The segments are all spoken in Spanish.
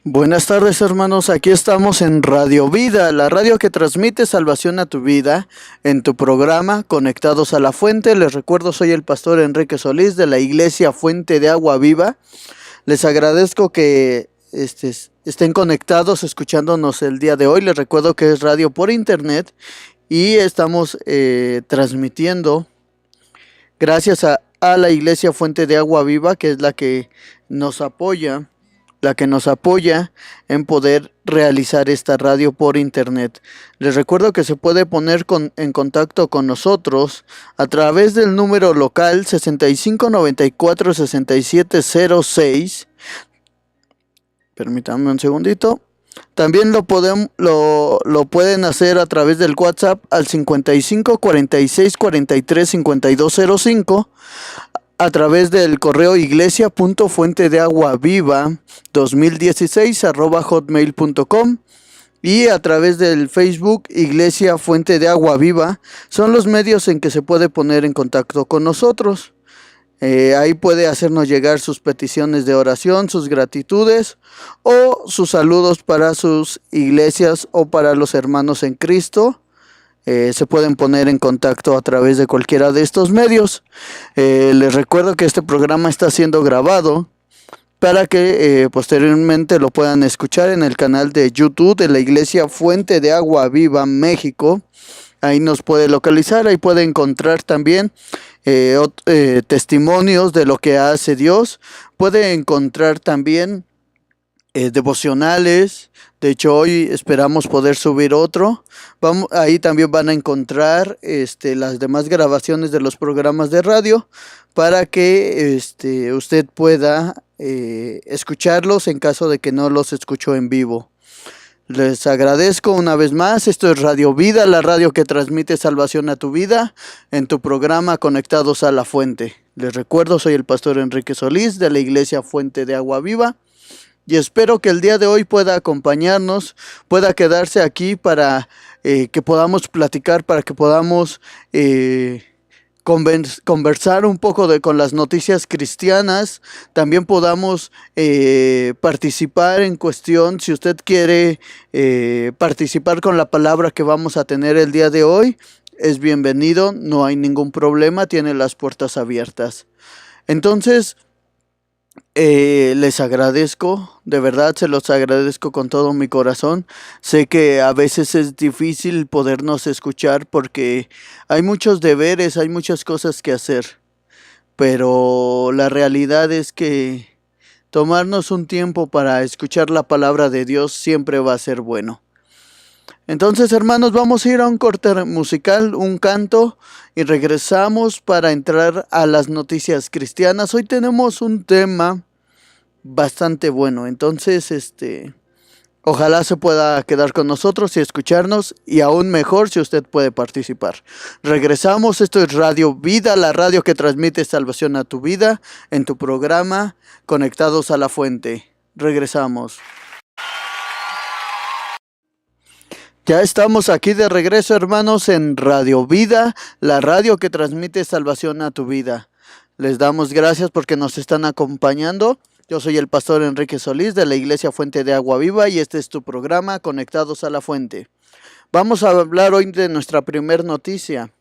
Buenas tardes, hermanos, aquí estamos en Radio Vida, la radio que transmite salvación a tu vida, en tu programa Conectados a la Fuente. Les recuerdo, soy el pastor Enrique Solís de la Iglesia Fuente de Agua Viva. Les agradezco que estén conectados escuchándonos el día de hoy. Les recuerdo que es radio por internet y estamos transmitiendo gracias a la Iglesia Fuente de Agua Viva, que es la que nos apoya en poder realizar esta radio por internet. Les recuerdo que se puede poner en contacto con nosotros a través del número local 6594-6706. Permítanme un segundito. También lo pueden hacer a través del WhatsApp al 55 46 43 5205, a través del correo iglesia.fuentedeaguaviva2016@hotmail.com y a través del Facebook Iglesia Fuente de Agua Viva. Son los medios en que se puede poner en contacto con nosotros. Ahí puede hacernos llegar sus peticiones de oración, sus gratitudes o sus saludos para sus iglesias o para los hermanos en Cristo. Se pueden poner en contacto a través de cualquiera de estos medios. Les recuerdo que este programa está siendo grabado para que posteriormente lo puedan escuchar en el canal de YouTube de la Iglesia Fuente de Agua Viva México. Ahí nos puede localizar, ahí puede encontrar también testimonios de lo que hace Dios. Puede encontrar también devocionales. De hecho, hoy esperamos poder subir otro. Ahí también van a encontrar las demás grabaciones de los programas de radio para que usted pueda escucharlos en caso de que no los escuchó en vivo. Les agradezco una vez más. Esto es Radio Vida, la radio que transmite salvación a tu vida, en tu programa Conectados a la Fuente. Les recuerdo, soy el pastor Enrique Solís de la Iglesia Fuente de Agua Viva y espero que el día de hoy pueda acompañarnos, pueda quedarse aquí para que podamos platicar, para que podamos conversar un poco con las noticias cristianas. También podamos participar en cuestión, si usted quiere participar con la palabra que vamos a tener el día de hoy, es bienvenido, no hay ningún problema, tiene las puertas abiertas. Entonces, les agradezco, de verdad se los agradezco con todo mi corazón. Sé que a veces es difícil podernos escuchar porque hay muchos deberes, hay muchas cosas que hacer, pero la realidad es que tomarnos un tiempo para escuchar la palabra de Dios siempre va a ser bueno. Entonces, hermanos, vamos a ir a un corte musical, un canto, y regresamos para entrar a las noticias cristianas. Hoy tenemos un tema bastante bueno, entonces ojalá se pueda quedar con nosotros y escucharnos, y aún mejor si usted puede participar. Regresamos, esto es Radio Vida, la radio que transmite salvación a tu vida, en tu programa Conectados a la Fuente. Regresamos. Ya estamos aquí de regreso, hermanos, en Radio Vida, la radio que transmite salvación a tu vida. Les damos gracias porque nos están acompañando. Yo soy el pastor Enrique Solís de la Iglesia Fuente de Agua Viva y este es tu programa Conectados a la Fuente. Vamos a hablar hoy de nuestra primer noticia.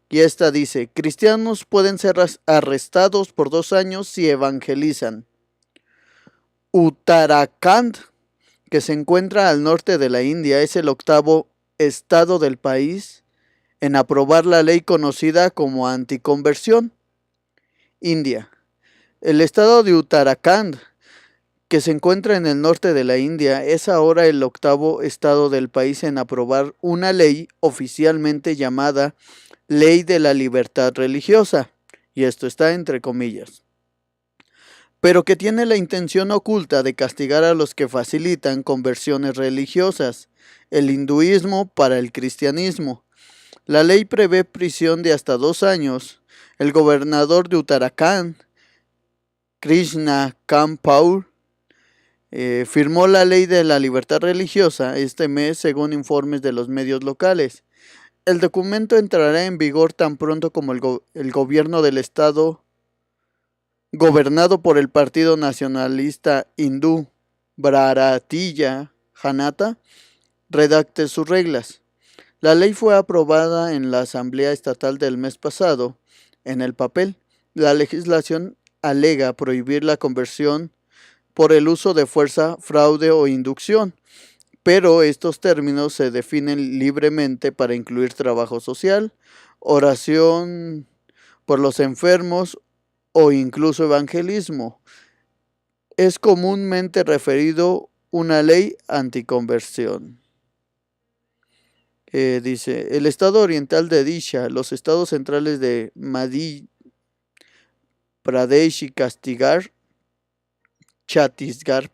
Y esta dice: cristianos pueden ser arrestados por 2 años si evangelizan. Uttarakhand, que se encuentra al norte de la India, es el 8º estado del país en aprobar la ley conocida como anticonversión. India. El estado de Uttarakhand, que se encuentra en el norte de la India, es ahora el 8º estado del país en aprobar una ley oficialmente llamada Ley de la Libertad Religiosa, y esto está entre comillas, pero que tiene la intención oculta de castigar a los que facilitan conversiones religiosas, el hinduismo para el cristianismo. La ley prevé prisión de hasta 2 años. El gobernador de Uttarakhand, Krishna Kampur, firmó la ley de la libertad religiosa este mes, según informes de los medios locales. El documento entrará en vigor tan pronto como el gobierno del estado, gobernado por el Partido Nacionalista Hindú, Bharatiya Janata redacte sus reglas. La ley fue aprobada en la Asamblea Estatal del mes pasado. En el papel, la legislación alega prohibir la conversión por el uso de fuerza, fraude o inducción, pero estos términos se definen libremente para incluir trabajo social, oración por los enfermos o incluso evangelismo. Es comúnmente referido una ley anticonversión. Dice, el estado oriental de Disha, los estados centrales de Madhya Pradesh y Chhattisgarh,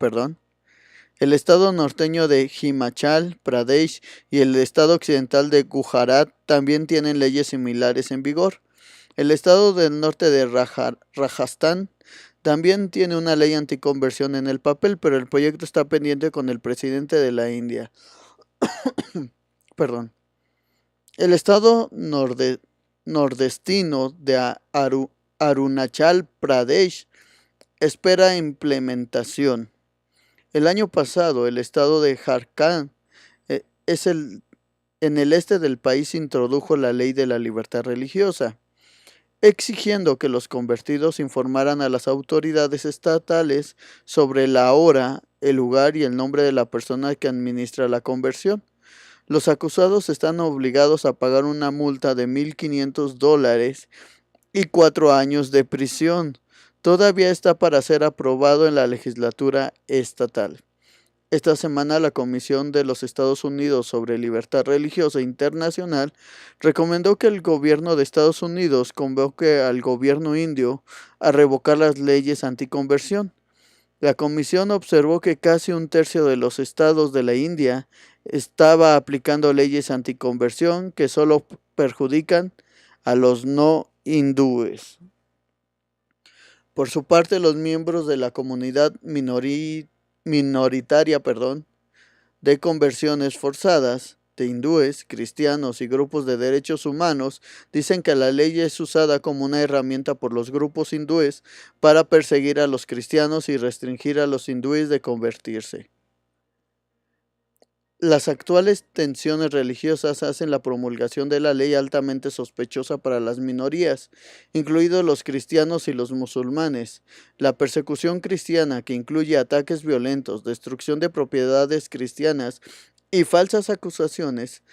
el estado norteño de Himachal Pradesh y el estado occidental de Gujarat también tienen leyes similares en vigor. El estado del norte de Rajasthan también tiene una ley anticonversión en el papel, pero el proyecto está pendiente con el presidente de la India. Perdón. El estado nordestino de Arunachal Pradesh espera implementación. El año pasado, el estado de Jharkhand en el este del país introdujo la ley de la libertad religiosa, exigiendo que los convertidos informaran a las autoridades estatales sobre la hora, el lugar y el nombre de la persona que administra la conversión. Los acusados están obligados a pagar una multa de $1,500 y 4 años de prisión. Todavía está para ser aprobado en la legislatura estatal. Esta semana la Comisión de los Estados Unidos sobre Libertad Religiosa Internacional recomendó que el gobierno de Estados Unidos convoque al gobierno indio a revocar las leyes anticonversión. La comisión observó que casi un tercio de los estados de la India estaba aplicando leyes anticonversión que solo perjudican a los no hindúes. Por su parte, los miembros de la comunidad minoritaria de conversiones forzadas, de hindúes, cristianos y grupos de derechos humanos, dicen que la ley es usada como una herramienta por los grupos hindúes para perseguir a los cristianos y restringir a los hindúes de convertirse. Las actuales tensiones religiosas hacen la promulgación de la ley altamente sospechosa para las minorías, incluidos los cristianos y los musulmanes. La persecución cristiana, que incluye ataques violentos, destrucción de propiedades cristianas y falsas acusaciones,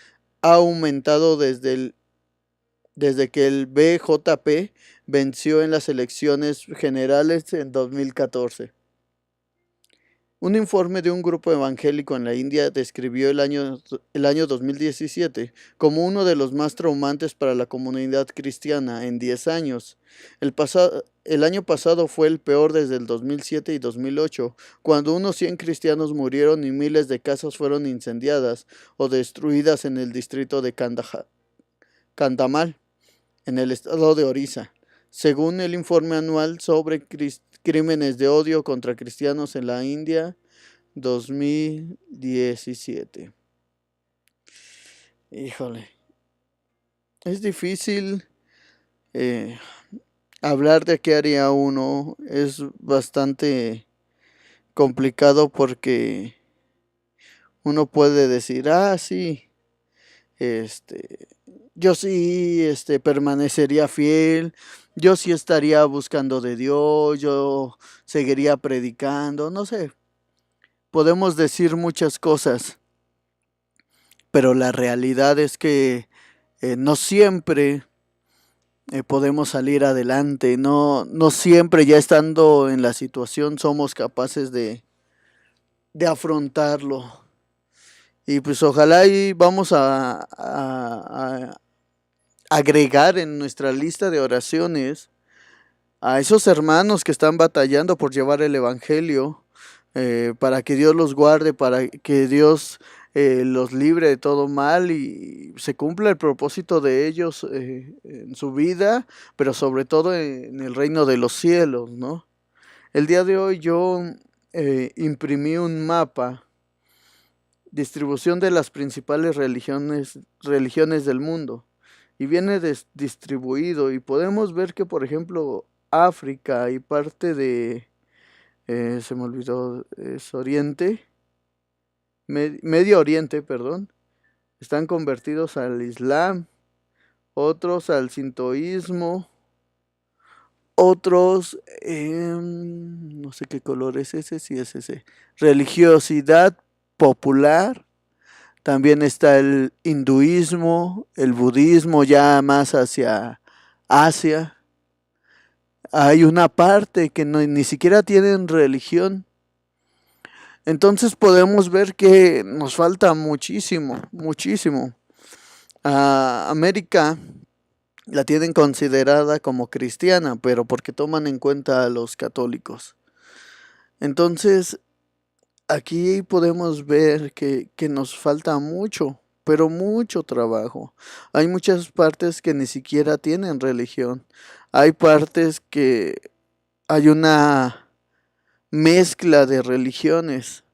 ha aumentado desde que el BJP venció en las elecciones generales en 2014. Un informe de un grupo evangélico en la India describió el año 2017 como uno de los más traumantes para la comunidad cristiana en 10 años. El año pasado fue el peor desde el 2007 y 2008, cuando unos 100 cristianos murieron y miles de casas fueron incendiadas o destruidas en el distrito de Kandhamal, en el estado de Orissa, según el informe anual sobre crímenes de odio contra cristianos en la India 2017. Híjole, es difícil hablar de qué haría uno. Es bastante complicado porque uno puede decir, sí, yo sí permanecería fiel, yo sí estaría buscando de Dios, yo seguiría predicando, no sé. Podemos decir muchas cosas, pero la realidad es que no siempre podemos salir adelante, no siempre ya estando en la situación somos capaces de afrontarlo. Y pues ojalá y vamos a agregar en nuestra lista de oraciones a esos hermanos que están batallando por llevar el evangelio, para que Dios los guarde, para que Dios los libre de todo mal y se cumpla el propósito de ellos en su vida, pero sobre todo en el reino de los cielos, ¿no? El día de hoy yo imprimí un mapa, distribución de las principales religiones del mundo, y viene distribuido, y podemos ver que, por ejemplo, África y parte de Se me olvidó, es Medio Oriente, perdón. Están convertidos al Islam, otros al sintoísmo, otros, no sé qué color es ese, sí es ese, religiosidad popular. También está el hinduismo, el budismo ya más hacia Asia. Hay una parte que ni siquiera tienen religión. Entonces podemos ver que nos falta muchísimo, muchísimo. América la tienen considerada como cristiana, pero porque toman en cuenta a los católicos. Entonces, aquí podemos ver que nos falta mucho, pero mucho trabajo. Hay muchas partes que ni siquiera tienen religión. Hay partes que hay una mezcla de religiones.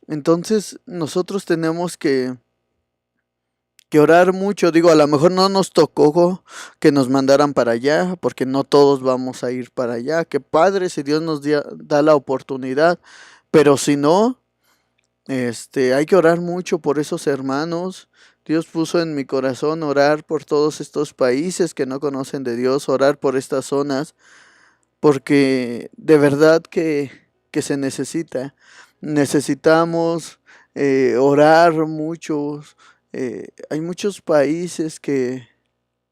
Entonces, nosotros tenemos que orar mucho. Digo, a lo mejor no nos tocó que nos mandaran para allá, porque no todos vamos a ir para allá. Qué padre si Dios nos da la oportunidad, pero si no, hay que orar mucho por esos hermanos. Dios puso en mi corazón orar por todos estos países que no conocen de Dios, orar por estas zonas, porque de verdad que se necesita. Necesitamos orar muchos. Hay muchos países que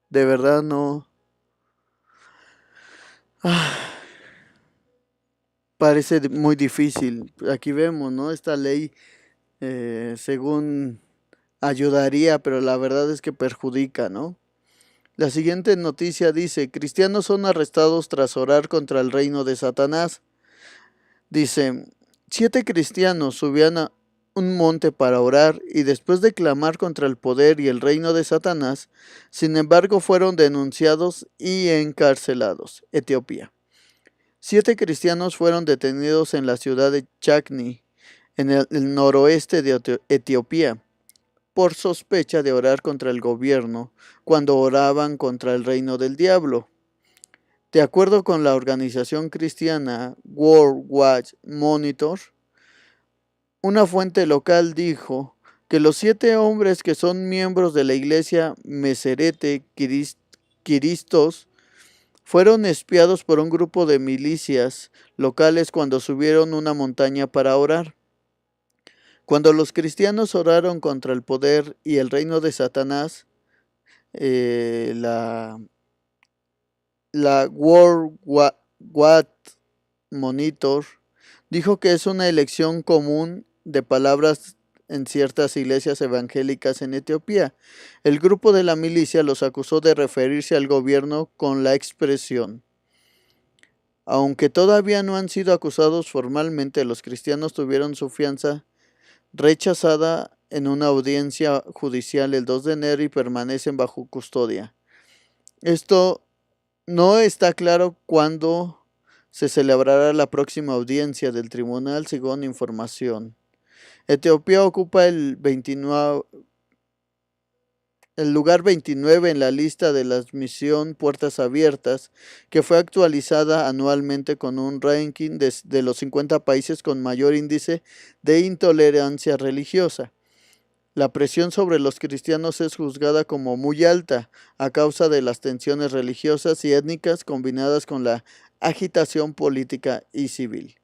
de verdad no. ah, Parece muy difícil. Aquí vemos, ¿no? Esta ley, según ayudaría, pero la verdad es que perjudica, ¿no? La siguiente noticia dice, cristianos son arrestados tras orar contra el reino de Satanás. Dice, 7 cristianos subían a un monte para orar y después de clamar contra el poder y el reino de Satanás, sin embargo fueron denunciados y encarcelados. Etiopía. 7 cristianos fueron detenidos en la ciudad de Chakni, en el noroeste de Etiopía, por sospecha de orar contra el gobierno cuando oraban contra el reino del diablo. De acuerdo con la organización cristiana World Watch Monitor, una fuente local dijo que los 7 hombres que son miembros de la iglesia Meserete Kiristos fueron espiados por un grupo de milicias locales cuando subieron una montaña para orar. Cuando los cristianos oraron contra el poder y el reino de Satanás, la World Watch Monitor dijo que es una elección común de palabras en ciertas iglesias evangélicas en Etiopía. El grupo de la milicia los acusó de referirse al gobierno con la expresión. Aunque todavía no han sido acusados formalmente, los cristianos tuvieron su fianza rechazada en una audiencia judicial el 2 de enero y permanecen bajo custodia. Esto no está claro cuándo se celebrará la próxima audiencia del tribunal, según información. Etiopía ocupa el lugar 29 en la lista de la misión Puertas Abiertas, que fue actualizada anualmente con un ranking de los 50 países con mayor índice de intolerancia religiosa. La presión sobre los cristianos es juzgada como muy alta a causa de las tensiones religiosas y étnicas combinadas con la agitación política y civil.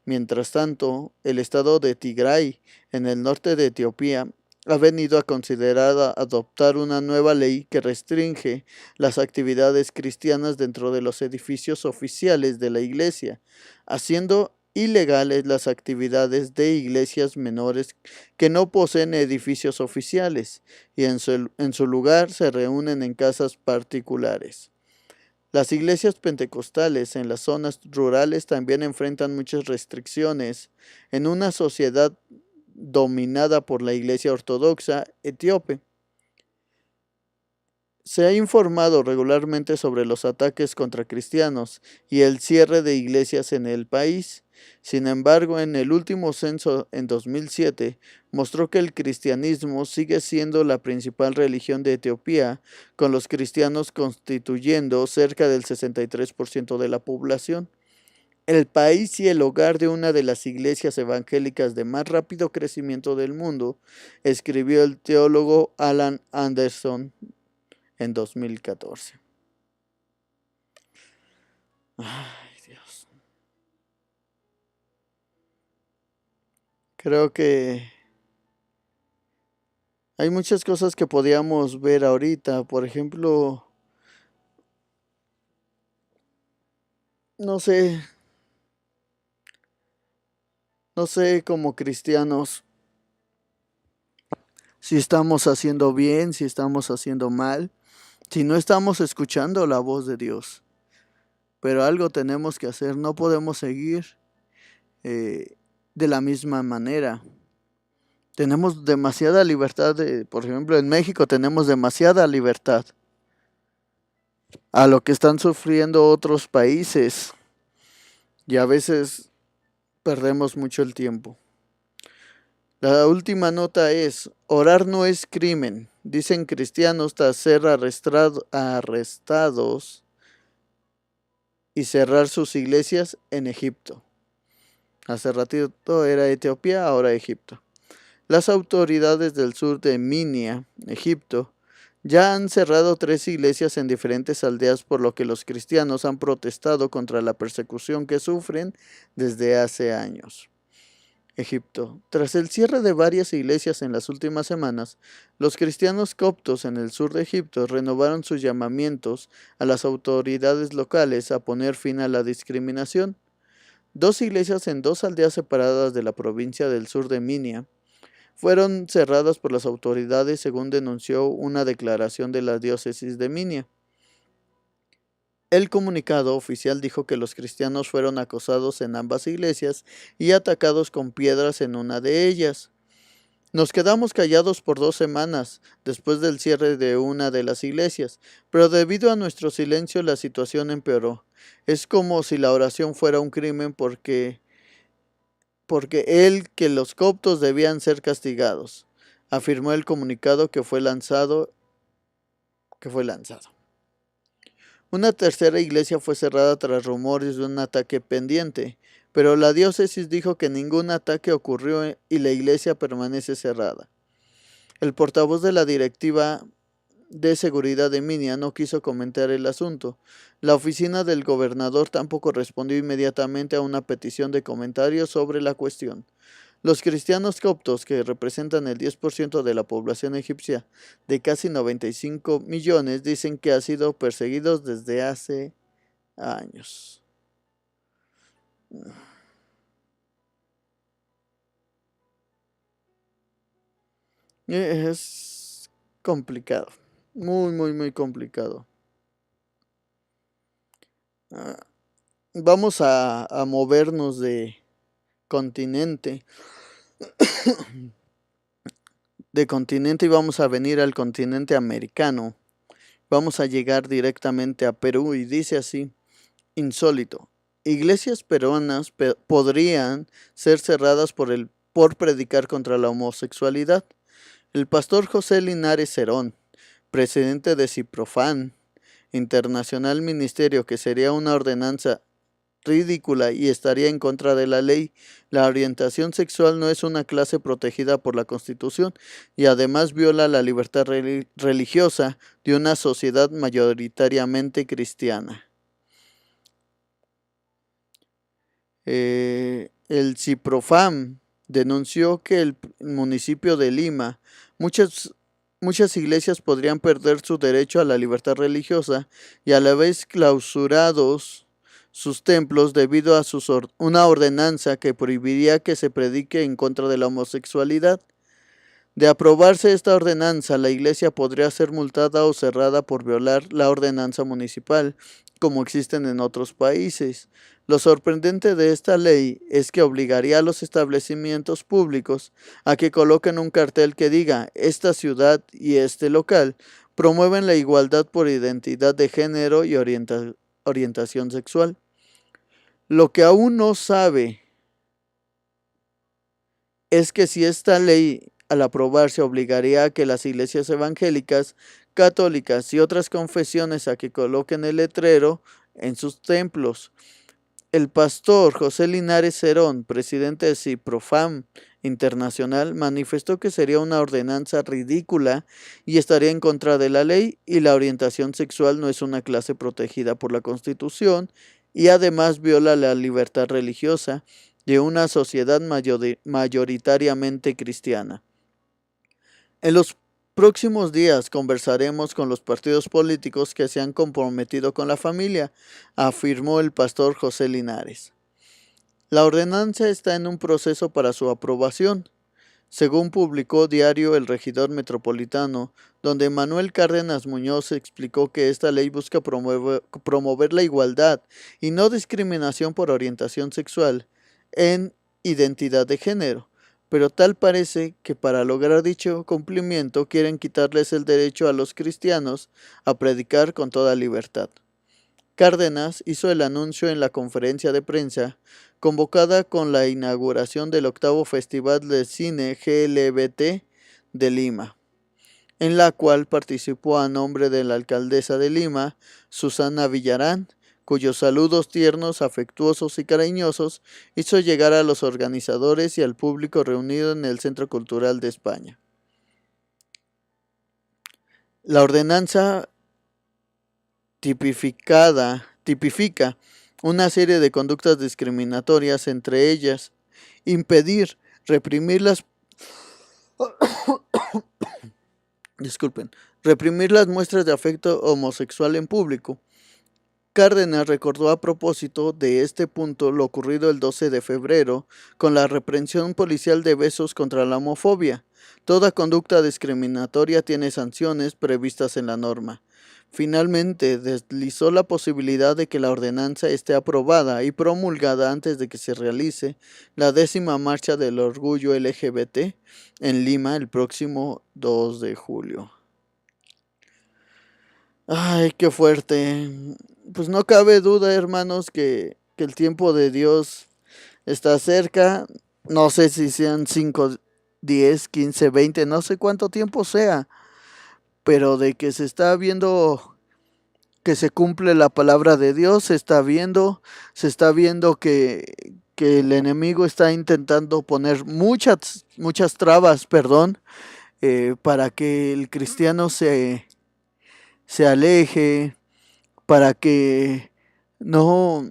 Mientras tanto, el estado de Tigray, en el norte de Etiopía, ha venido a considerar adoptar una nueva ley que restringe las actividades cristianas dentro de los edificios oficiales de la iglesia, haciendo ilegales las actividades de iglesias menores que no poseen edificios oficiales y en su lugar se reúnen en casas particulares. Las iglesias pentecostales en las zonas rurales también enfrentan muchas restricciones en una sociedad dominada por la iglesia ortodoxa etíope. Se ha informado regularmente sobre los ataques contra cristianos y el cierre de iglesias en el país. Sin embargo, en el último censo en 2007 mostró que el cristianismo sigue siendo la principal religión de Etiopía, con los cristianos constituyendo cerca del 63% de la población. el país y el hogar de una de las iglesias evangélicas de más rápido crecimiento del mundo, escribió el teólogo Alan Anderson en 2014. Ay, Dios. Creo que hay muchas cosas que podíamos ver ahorita. Por ejemplo, no sé, no sé como cristianos si estamos haciendo bien, si estamos haciendo mal, si no estamos escuchando la voz de Dios. Pero algo tenemos que hacer, no podemos seguir de la misma manera. Tenemos demasiada libertad, por ejemplo, en México tenemos demasiada libertad a lo que están sufriendo otros países y a veces perdemos mucho el tiempo. La última nota es, orar no es crimen, dicen cristianos tras ser arrestados y cerrar sus iglesias en Egipto. Hace ratito era Etiopía, ahora Egipto. Las autoridades del sur de Minia, Egipto, ya han cerrado 3 iglesias en diferentes aldeas, por lo que los cristianos han protestado contra la persecución que sufren desde hace años. Egipto. Tras el cierre de varias iglesias en las últimas semanas, los cristianos coptos en el sur de Egipto renovaron sus llamamientos a las autoridades locales a poner fin a la discriminación. 2 iglesias en 2 aldeas separadas de la provincia del sur de Minia fueron cerradas por las autoridades, según denunció una declaración de la diócesis de Minia. El comunicado oficial dijo que los cristianos fueron acosados en ambas iglesias y atacados con piedras en una de ellas. Nos quedamos callados por 2 semanas después del cierre de una de las iglesias, pero debido a nuestro silencio la situación empeoró. Es como si la oración fuera un crimen porque que los coptos debían ser castigados, afirmó el comunicado que fue lanzado. Una tercera iglesia fue cerrada tras rumores de un ataque pendiente, pero la diócesis dijo que ningún ataque ocurrió y la iglesia permanece cerrada. El portavoz de la directiva de seguridad de Minia no quiso comentar el asunto. La oficina del gobernador tampoco respondió inmediatamente a una petición de comentarios sobre la cuestión. Los cristianos coptos, que representan el 10% de la población egipcia de casi 95 millones, dicen que han sido perseguidos desde hace años. Es complicado, muy, muy, muy complicado. Vamos a movernos de continente. De continente y vamos a venir al continente americano. Vamos a llegar directamente a Perú y dice así, insólito. Iglesias peruanas podrían ser cerradas por predicar contra la homosexualidad. El pastor José Linares Cerón, presidente de Ciprofan, internacional ministerio que sería una ordenanza ridícula y estaría en contra de la ley. La orientación sexual no es una clase protegida por la Constitución y además viola la libertad religiosa de una sociedad mayoritariamente cristiana. El CIPROFAM denunció que el municipio de Lima, muchas iglesias podrían perder su derecho a la libertad religiosa y a la vez clausurados sus templos debido a una ordenanza que prohibiría que se predique en contra de la homosexualidad. De aprobarse esta ordenanza, la iglesia podría ser multada o cerrada por violar la ordenanza municipal, como existen en otros países. Lo sorprendente de esta ley es que obligaría a los establecimientos públicos a que coloquen un cartel que diga: esta ciudad y este local promueven la igualdad por identidad de género y orientación sexual. Lo que aún no sabe es que si esta ley al aprobarse obligaría a que las iglesias evangélicas, católicas y otras confesiones a que coloquen el letrero en sus templos. El pastor José Linares Cerón, presidente de CIPROFAM Internacional, manifestó que sería una ordenanza ridícula y estaría en contra de la ley, y la orientación sexual no es una clase protegida por la Constitución y además viola la libertad religiosa de una sociedad mayoritariamente cristiana. En los próximos días conversaremos con los partidos políticos que se han comprometido con la familia, afirmó el pastor José Linares. La ordenanza está en un proceso para su aprobación, según publicó Diario El Regidor Metropolitano, donde Manuel Cárdenas Muñoz explicó que esta ley busca promover la igualdad y no discriminación por orientación sexual en identidad de género, pero tal parece que para lograr dicho cumplimiento quieren quitarles el derecho a los cristianos a predicar con toda libertad. Cárdenas hizo el anuncio en la conferencia de prensa convocada con la inauguración del 8º Festival de Cine GLBT de Lima, en la cual participó a nombre de la alcaldesa de Lima, Susana Villarán, cuyos saludos tiernos, afectuosos y cariñosos hizo llegar a los organizadores y al público reunido en el Centro Cultural de España. La ordenanza tipifica una serie de conductas discriminatorias, entre ellas impedir, reprimir reprimir las muestras de afecto homosexual en público. Cárdenas recordó a propósito de este punto lo ocurrido el 12 de febrero con la represión policial de besos contra la homofobia. Toda conducta discriminatoria tiene sanciones previstas en la norma. Finalmente, deslizó la posibilidad de que la ordenanza esté aprobada y promulgada antes de que se realice la 10ª Marcha del Orgullo LGBT en Lima el próximo 2 de julio. Ay, qué fuerte. Pues no cabe duda, hermanos, que el tiempo de Dios está cerca. No sé si sean 5, 10, 15, 20, no sé cuánto tiempo sea, pero de que se está viendo que se cumple la palabra de Dios, se está viendo que el enemigo está intentando poner muchas trabas, para que el cristiano se aleje, para que no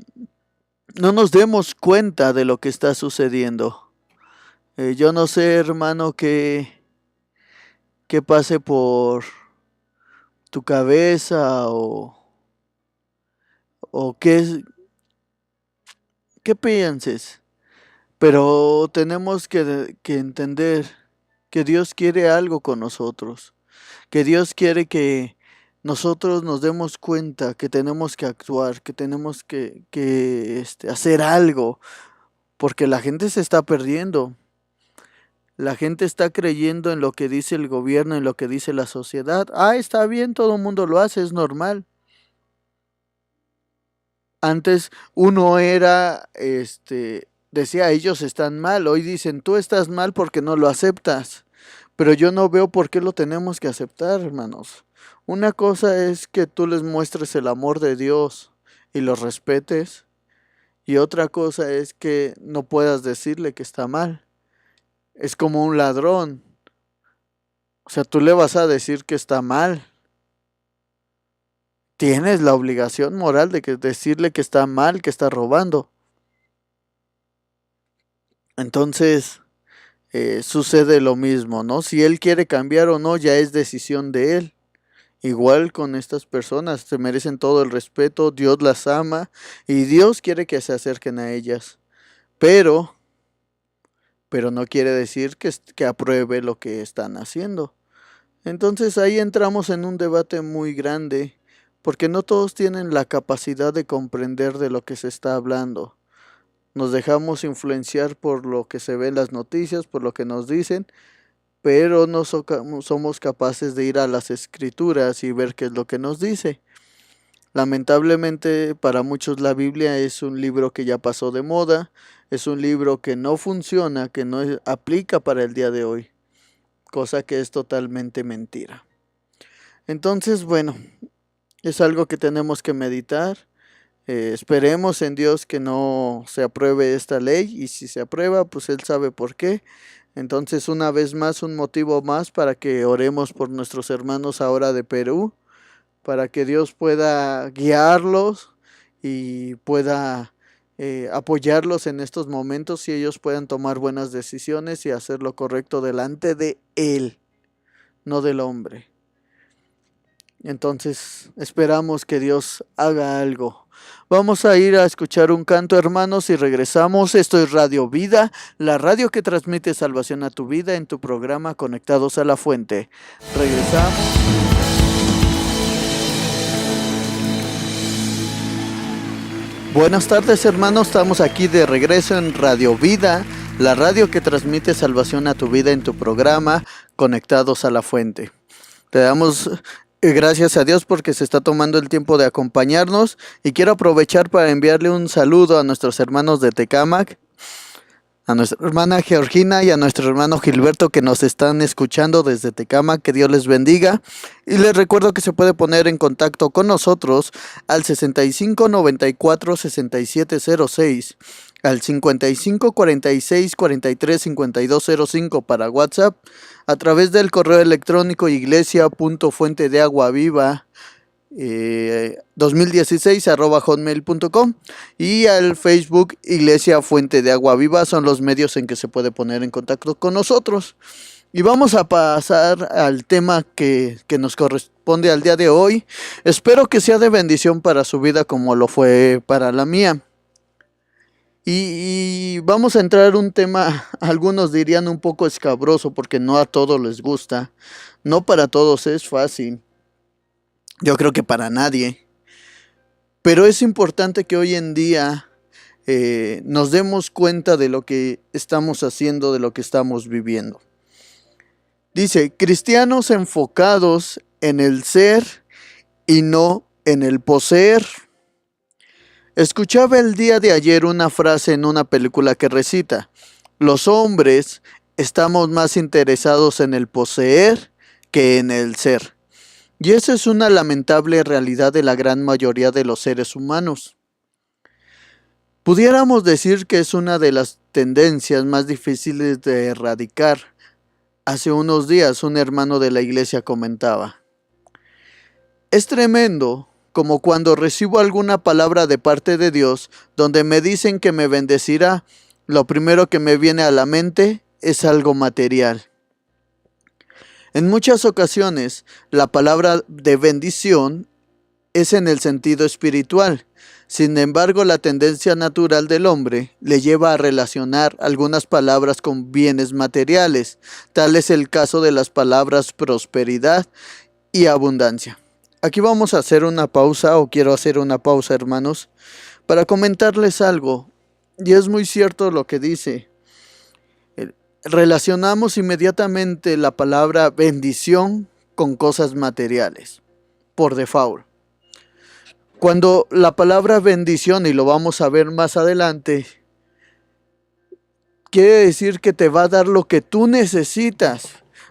nos demos cuenta de lo que está sucediendo. Yo no sé, hermano, qué pase por tu cabeza o qué pienses, pero tenemos que entender que Dios quiere algo con nosotros, que Dios quiere que nosotros nos demos cuenta que tenemos que actuar, que tenemos que hacer algo, porque la gente se está perdiendo. La gente está creyendo en lo que dice el gobierno, en lo que dice la sociedad. Ah, está bien, todo el mundo lo hace, es normal. Antes uno era, decía, ellos están mal. Hoy dicen, tú estás mal porque no lo aceptas. Pero yo no veo por qué lo tenemos que aceptar, hermanos. Una cosa es que tú les muestres el amor de Dios y los respetes. Y otra cosa es que no puedas decirle que está mal. Es como un ladrón. O sea, tú le vas a decir que está mal. Tienes la obligación moral de decirle que está mal, que está robando. Entonces, sucede lo mismo, ¿no? Si él quiere cambiar o no, ya es decisión de él. Igual con estas personas, se merecen todo el respeto, Dios las ama y Dios quiere que se acerquen a ellas. Pero no quiere decir que apruebe lo que están haciendo. Entonces ahí entramos en un debate muy grande, porque no todos tienen la capacidad de comprender de lo que se está hablando. Nos dejamos influenciar por lo que se ve en las noticias, por lo que nos dicen, pero no somos capaces de ir a las escrituras y ver qué es lo que nos dice. Lamentablemente para muchos la Biblia es un libro que ya pasó de moda, es un libro que no funciona, que no aplica para el día de hoy, cosa que es totalmente mentira. Entonces, bueno, es algo que tenemos que meditar. Esperemos en Dios que no se apruebe esta ley, y si se aprueba, pues Él sabe por qué. Entonces, una vez más, un motivo más para que oremos por nuestros hermanos ahora de Perú, para que Dios pueda guiarlos y pueda apoyarlos en estos momentos, y ellos puedan tomar buenas decisiones y hacer lo correcto delante de Él, no del hombre. Entonces esperamos que Dios haga algo. Vamos a ir a escuchar un canto, hermanos, y regresamos. Esto es Radio Vida, la radio que transmite salvación a tu vida, en tu programa Conectados a la Fuente. Regresamos. Buenas tardes, hermanos, estamos aquí de regreso en Radio Vida, la radio que transmite salvación a tu vida, en tu programa Conectados a la Fuente. Te damos gracias a Dios porque se está tomando el tiempo de acompañarnos, y quiero aprovechar para enviarle un saludo a nuestros hermanos de Tecámac, a nuestra hermana Georgina y a nuestro hermano Gilberto, que nos están escuchando desde Tecámac. Que Dios les bendiga. Y les recuerdo que se puede poner en contacto con nosotros al 65 94 67 06, al 55 46 43 52 05 para WhatsApp, a través del correo electrónico iglesia.fuentedeaguaviva 2016 @hotmail.com, y al Facebook Iglesia Fuente de Agua Viva. Son los medios en que se puede poner en contacto con nosotros. Y vamos a pasar al tema que nos corresponde al día de hoy. Espero que sea de bendición para su vida como lo fue para la mía. Y vamos a entrar a un tema, algunos dirían un poco escabroso, porque no a todos les gusta. No para todos es fácil. Yo creo que para nadie. Pero es importante que hoy en día nos demos cuenta de lo que estamos haciendo, de lo que estamos viviendo. Dice, cristianos enfocados en el ser y no en el poseer. Escuchaba el día de ayer una frase en una película que recita: los hombres estamos más interesados en el poseer que en el ser. Y esa es una lamentable realidad de la gran mayoría de los seres humanos. Pudiéramos decir que es una de las tendencias más difíciles de erradicar. Hace unos días un hermano de la iglesia comentaba: es tremendo como cuando recibo alguna palabra de parte de Dios donde me dicen que me bendecirá, lo primero que me viene a la mente es algo material. En muchas ocasiones, la palabra de bendición es en el sentido espiritual. Sin embargo, la tendencia natural del hombre le lleva a relacionar algunas palabras con bienes materiales. Tal es el caso de las palabras prosperidad y abundancia. Aquí vamos a hacer una pausa, o quiero hacer una pausa, hermanos, para comentarles algo. Y es muy cierto lo que dice. Relacionamos inmediatamente la palabra bendición con cosas materiales, por default. Cuando la palabra bendición, y lo vamos a ver más adelante, quiere decir que te va a dar lo que tú necesitas,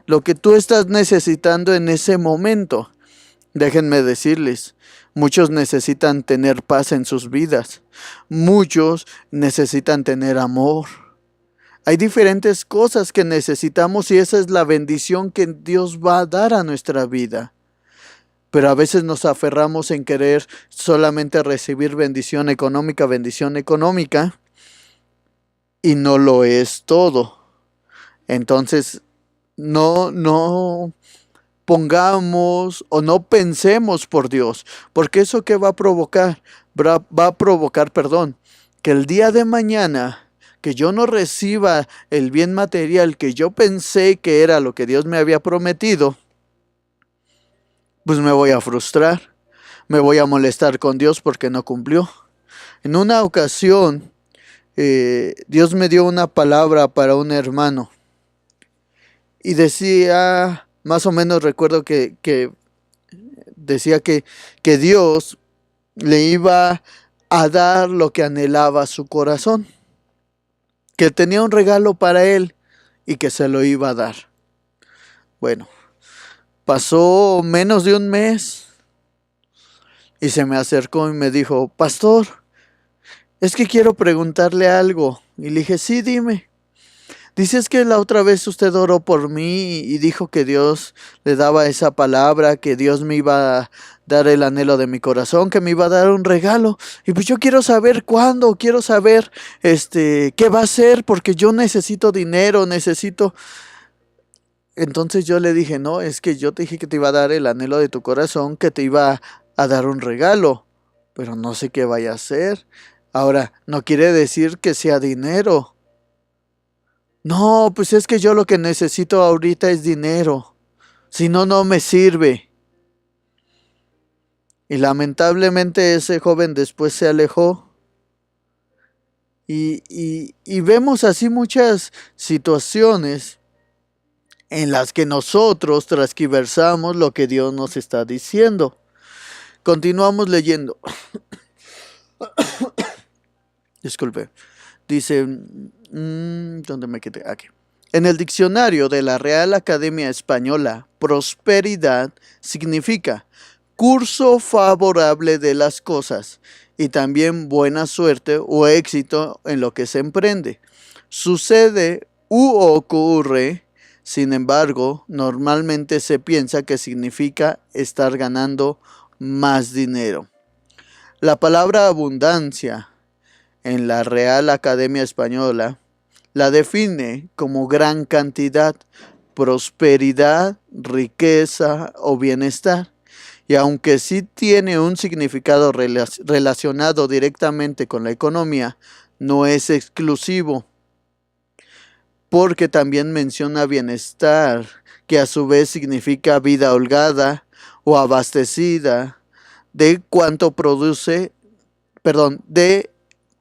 lo que tú estás necesitando en ese momento. Déjenme decirles, muchos necesitan tener paz en sus vidas, muchos necesitan tener amor. Hay diferentes cosas que necesitamos, y esa es la bendición que Dios va a dar a nuestra vida. Pero a veces nos aferramos en querer solamente recibir bendición económica, y no lo es todo. Entonces, no pongamos o no pensemos por Dios, porque eso que va a provocar, que el día de mañana que yo no reciba el bien material que yo pensé que era lo que Dios me había prometido, pues me voy a frustrar, me voy a molestar con Dios porque no cumplió. En una ocasión, Dios me dio una palabra para un hermano, y decía, más o menos recuerdo que decía que Dios le iba a dar lo que anhelaba su corazón, que tenía un regalo para él y que se lo iba a dar. Bueno, pasó menos de un mes y se me acercó y me dijo, pastor, es que quiero preguntarle algo. Y le dije, sí, dime. Dices que la otra vez usted oró por mí y dijo que Dios le daba esa palabra, que Dios me iba a dar el anhelo de mi corazón, que me iba a dar un regalo. Y pues yo quiero saber cuándo, quiero saber qué va a hacer, porque yo necesito dinero, necesito. Entonces yo le dije, no, es que yo te dije que te iba a dar el anhelo de tu corazón, que te iba a dar un regalo, pero no sé qué vaya a hacer. Ahora, no quiere decir que sea dinero. No, pues es que yo lo que necesito ahorita es dinero. Si no, no me sirve. Y lamentablemente ese joven después se alejó. Y vemos así muchas situaciones en las que nosotros transquiversamos lo que Dios nos está diciendo. Continuamos leyendo. Disculpe. Dice, ¿dónde me quedé? Aquí. En el diccionario de la Real Academia Española, prosperidad significa curso favorable de las cosas y también buena suerte o éxito en lo que se emprende. Sucede u ocurre, sin embargo, normalmente se piensa que significa estar ganando más dinero. La palabra abundancia en la Real Academia Española la define como gran cantidad, prosperidad, riqueza o bienestar. Y aunque sí tiene un significado relacionado directamente con la economía, no es exclusivo, porque también menciona bienestar, que a su vez significa vida holgada o abastecida, de cuánto produce, de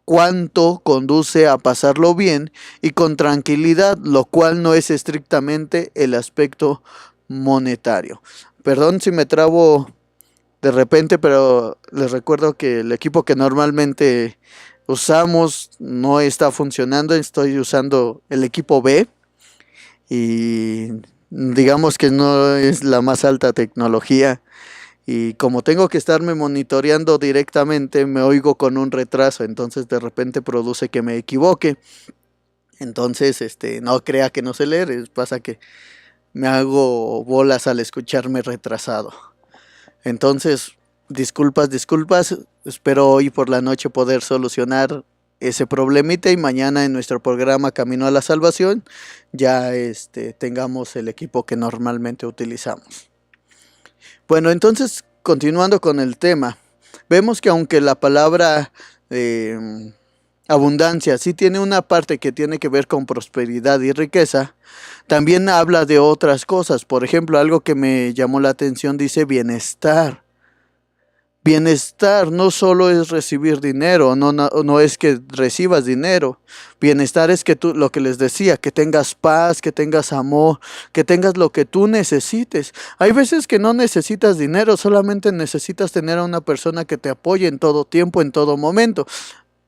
cuánto conduce a pasarlo bien y con tranquilidad, lo cual no es estrictamente el aspecto monetario. Perdón si me trabo de repente, pero les recuerdo que el equipo que normalmente usamos no está funcionando. Estoy usando el equipo B y digamos que no es la más alta tecnología. Y como tengo que estarme monitoreando directamente, me oigo con un retraso, entonces de repente produce que me equivoque. Entonces, no crea que no sé leer, pasa que me hago bolas al escucharme retrasado. Entonces, disculpas, espero hoy por la noche poder solucionar ese problemita y mañana en nuestro programa Camino a la Salvación ya tengamos el equipo que normalmente utilizamos. Bueno, entonces, continuando con el tema, vemos que aunque la palabra abundancia sí tiene una parte que tiene que ver con prosperidad y riqueza, también habla de otras cosas. Por ejemplo, algo que me llamó la atención dice bienestar. Bienestar no solo es recibir dinero, no es que recibas dinero. Bienestar es que tú, lo que les decía, que tengas paz, que tengas amor, que tengas lo que tú necesites. Hay veces que no necesitas dinero, solamente necesitas tener a una persona que te apoye en todo tiempo, en todo momento.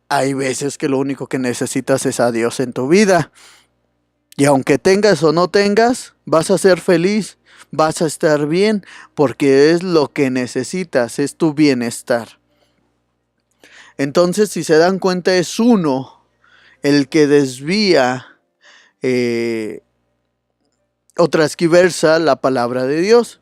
Hay veces que lo único que necesitas es a Dios en tu vida. Y aunque tengas o no tengas, vas a ser feliz. Vas a estar bien porque es lo que necesitas, es tu bienestar. Entonces, si se dan cuenta, es uno el que desvía o transquiversa la palabra de Dios.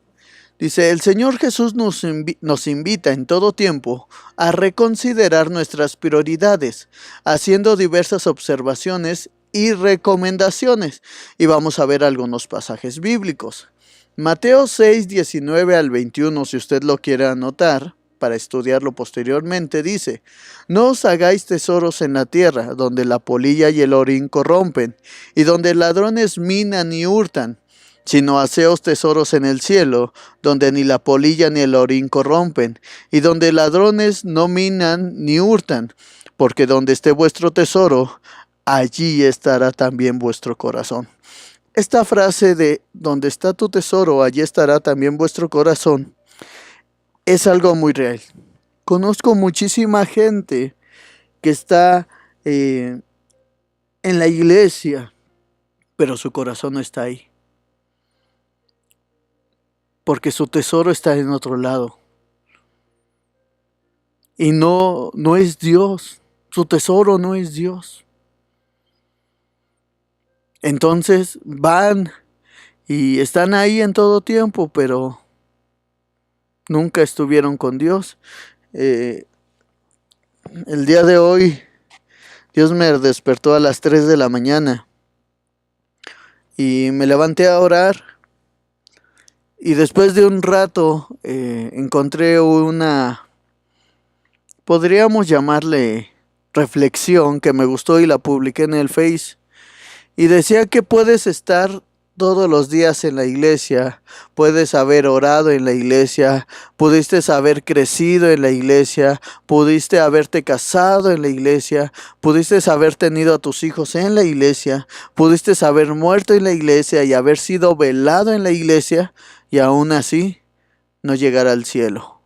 Dice, el Señor Jesús nos invita en todo tiempo a reconsiderar nuestras prioridades, haciendo diversas observaciones y recomendaciones. Y vamos a ver algunos pasajes bíblicos. Mateo 6, 19 al 21, si usted lo quiere anotar para estudiarlo posteriormente, dice, no os hagáis tesoros en la tierra, donde la polilla y el orín corrompen, y donde ladrones minan y hurtan, sino haceos tesoros en el cielo, donde ni la polilla ni el orín corrompen, y donde ladrones no minan ni hurtan, porque donde esté vuestro tesoro, allí estará también vuestro corazón. Esta frase de donde está tu tesoro, allí estará también vuestro corazón, es algo muy real. Conozco muchísima gente que está en la iglesia, pero su corazón no está ahí. Porque su tesoro está en otro lado. y no es Dios. Su tesoro no es Dios. Entonces van y están ahí en todo tiempo, pero nunca estuvieron con Dios. El día de hoy Dios me despertó a las 3 de la mañana y me levanté a orar, y después de un rato encontré una, podríamos llamarle reflexión, que me gustó y la publiqué en el Face. Y decía que puedes estar todos los días en la iglesia, puedes haber orado en la iglesia, pudiste haber crecido en la iglesia, pudiste haberte casado en la iglesia, pudiste haber tenido a tus hijos en la iglesia, pudiste haber muerto en la iglesia y haber sido velado en la iglesia, y aún así no llegar al cielo.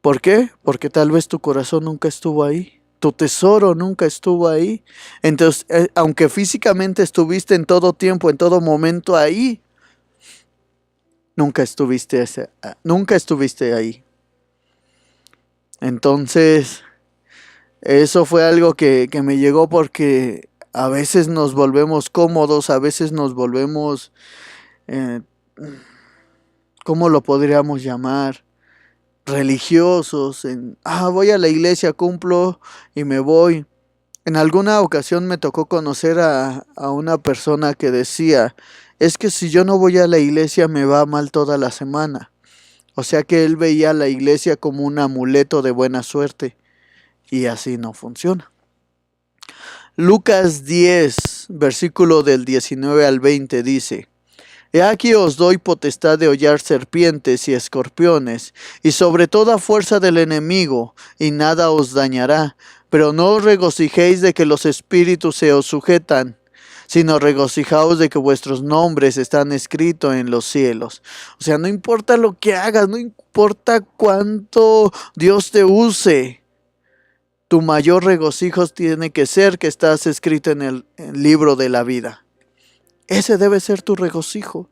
¿Por qué? Porque tal vez tu corazón nunca estuvo ahí. Tu tesoro nunca estuvo ahí. Entonces, aunque físicamente estuviste en todo tiempo, en todo momento ahí, nunca estuviste ahí. Entonces, eso fue algo que me llegó, porque a veces nos volvemos cómodos, a veces nos volvemos, eh, ¿cómo lo podríamos llamar? Religiosos. Voy a la iglesia, cumplo y me voy. En alguna ocasión me tocó conocer a una persona que decía, es que si yo no voy a la iglesia me va mal toda la semana. O sea que él veía la iglesia como un amuleto de buena suerte, y así no funciona. Lucas 10, versículo del 19 al 20 dice: He aquí os doy potestad de hollar serpientes y escorpiones, y sobre toda fuerza del enemigo, y nada os dañará. Pero no os regocijéis de que los espíritus se os sujetan, sino regocijaos de que vuestros nombres están escritos en los cielos. O sea, no importa lo que hagas, no importa cuánto Dios te use, tu mayor regocijo tiene que ser que estás escrito en el libro de la vida. Ese debe ser tu regocijo.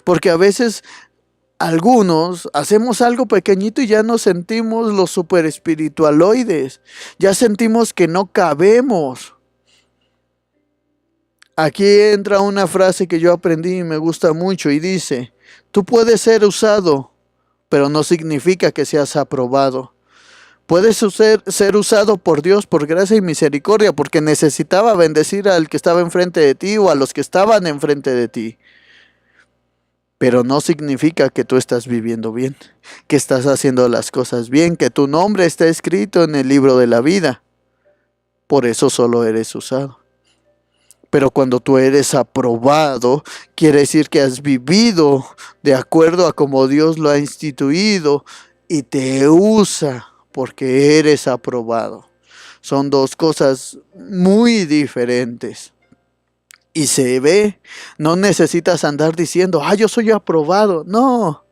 Porque a veces algunos hacemos algo pequeñito y ya nos sentimos los super espiritualoides. Ya sentimos que no cabemos. Aquí entra una frase que yo aprendí y me gusta mucho, y dice: tú puedes ser usado, pero no significa que seas aprobado. Puedes ser usado por Dios por gracia y misericordia, porque necesitaba bendecir al que estaba enfrente de ti o a los que estaban enfrente de ti. Pero no significa que tú estás viviendo bien, que estás haciendo las cosas bien, que tu nombre está escrito en el libro de la vida. Por eso solo eres usado. Pero cuando tú eres aprobado, quiere decir que has vivido de acuerdo a como Dios lo ha instituido y te usa porque eres aprobado. Son dos cosas muy diferentes. Y se ve, no necesitas andar diciendo, yo soy aprobado. No,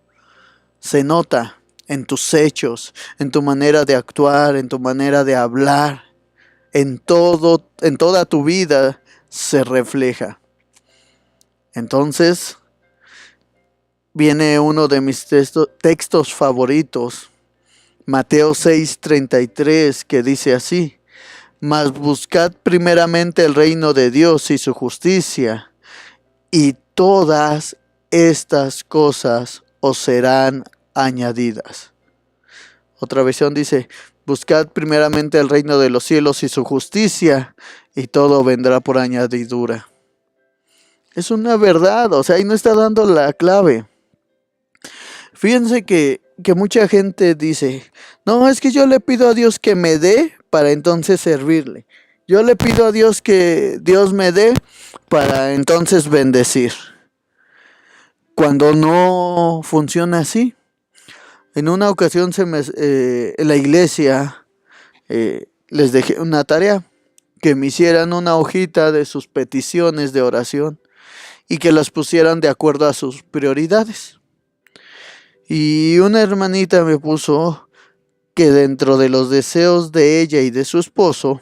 se nota en tus hechos, en tu manera de actuar, en tu manera de hablar, en todo, en toda tu vida se refleja. Entonces, viene uno de mis textos favoritos, Mateo 6:33, que dice así: Mas buscad primeramente el reino de Dios y su justicia, y todas estas cosas os serán añadidas. Otra versión dice: buscad primeramente el reino de los cielos y su justicia, y todo vendrá por añadidura. Es una verdad, o sea, ahí no está dando la clave. Fíjense que mucha gente dice, no, es que yo le pido a Dios que me dé para entonces servirle. Yo le pido a Dios que Dios me dé para entonces bendecir. Cuando no funciona así. En una ocasión en la iglesia les dejé una tarea, que me hicieran una hojita de sus peticiones de oración y que las pusieran de acuerdo a sus prioridades. Y una hermanita me puso que dentro de los deseos de ella y de su esposo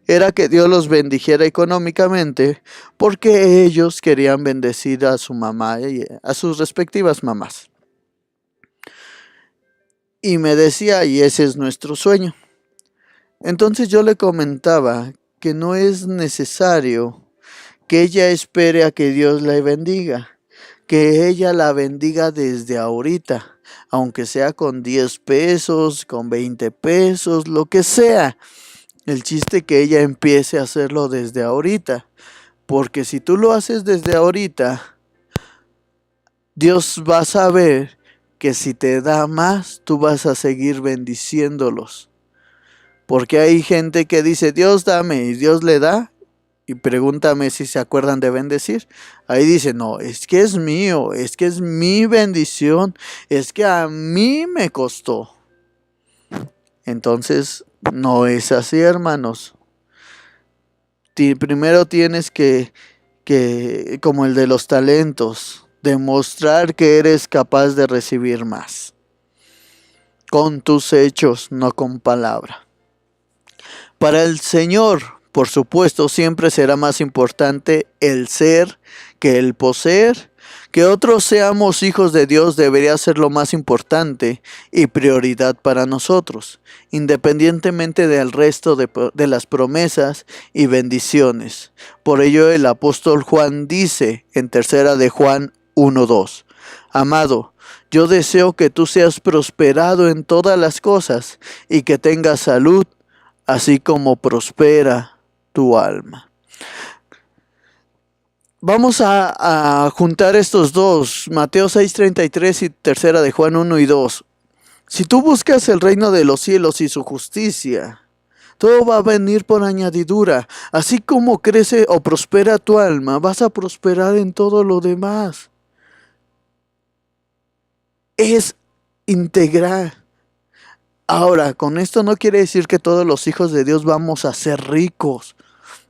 era que Dios los bendijera económicamente, porque ellos querían bendecir a su mamá y a sus respectivas mamás. Y me decía, y ese es nuestro sueño. Entonces yo le comentaba que no es necesario que ella espere a que Dios la bendiga, que ella la bendiga desde ahorita, aunque sea con 10 pesos, con 20 pesos, lo que sea. El chiste que ella empiece a hacerlo desde ahorita, porque si tú lo haces desde ahorita, Dios va a saber que si te da más, tú vas a seguir bendiciéndolos. Porque hay gente que dice, Dios dame, y Dios le da, y pregúntame si se acuerdan de bendecir. Ahí dice, no, es que es mío, es que es mi bendición, es que a mí me costó. Entonces, no es así, hermanos. Primero tienes que, como el de los talentos, demostrar que eres capaz de recibir más. Con tus hechos, no con palabra. Para el Señor, por supuesto, siempre será más importante el ser que el poseer. Que otros seamos hijos de Dios debería ser lo más importante y prioridad para nosotros, independientemente del resto de las promesas y bendiciones. Por ello el apóstol Juan dice en 3 de Juan 1:2, Amado, yo deseo que tú seas prosperado en todas las cosas y que tengas salud, así como prospera tu alma. Vamos a juntar estos dos, Mateo 6:33 y 3 de Juan 1:2. Si tú buscas el reino de los cielos y su justicia, todo va a venir por añadidura. Así como crece o prospera tu alma, vas a prosperar en todo lo demás. Es integral. Ahora, con esto no quiere decir que todos los hijos de Dios vamos a ser ricos.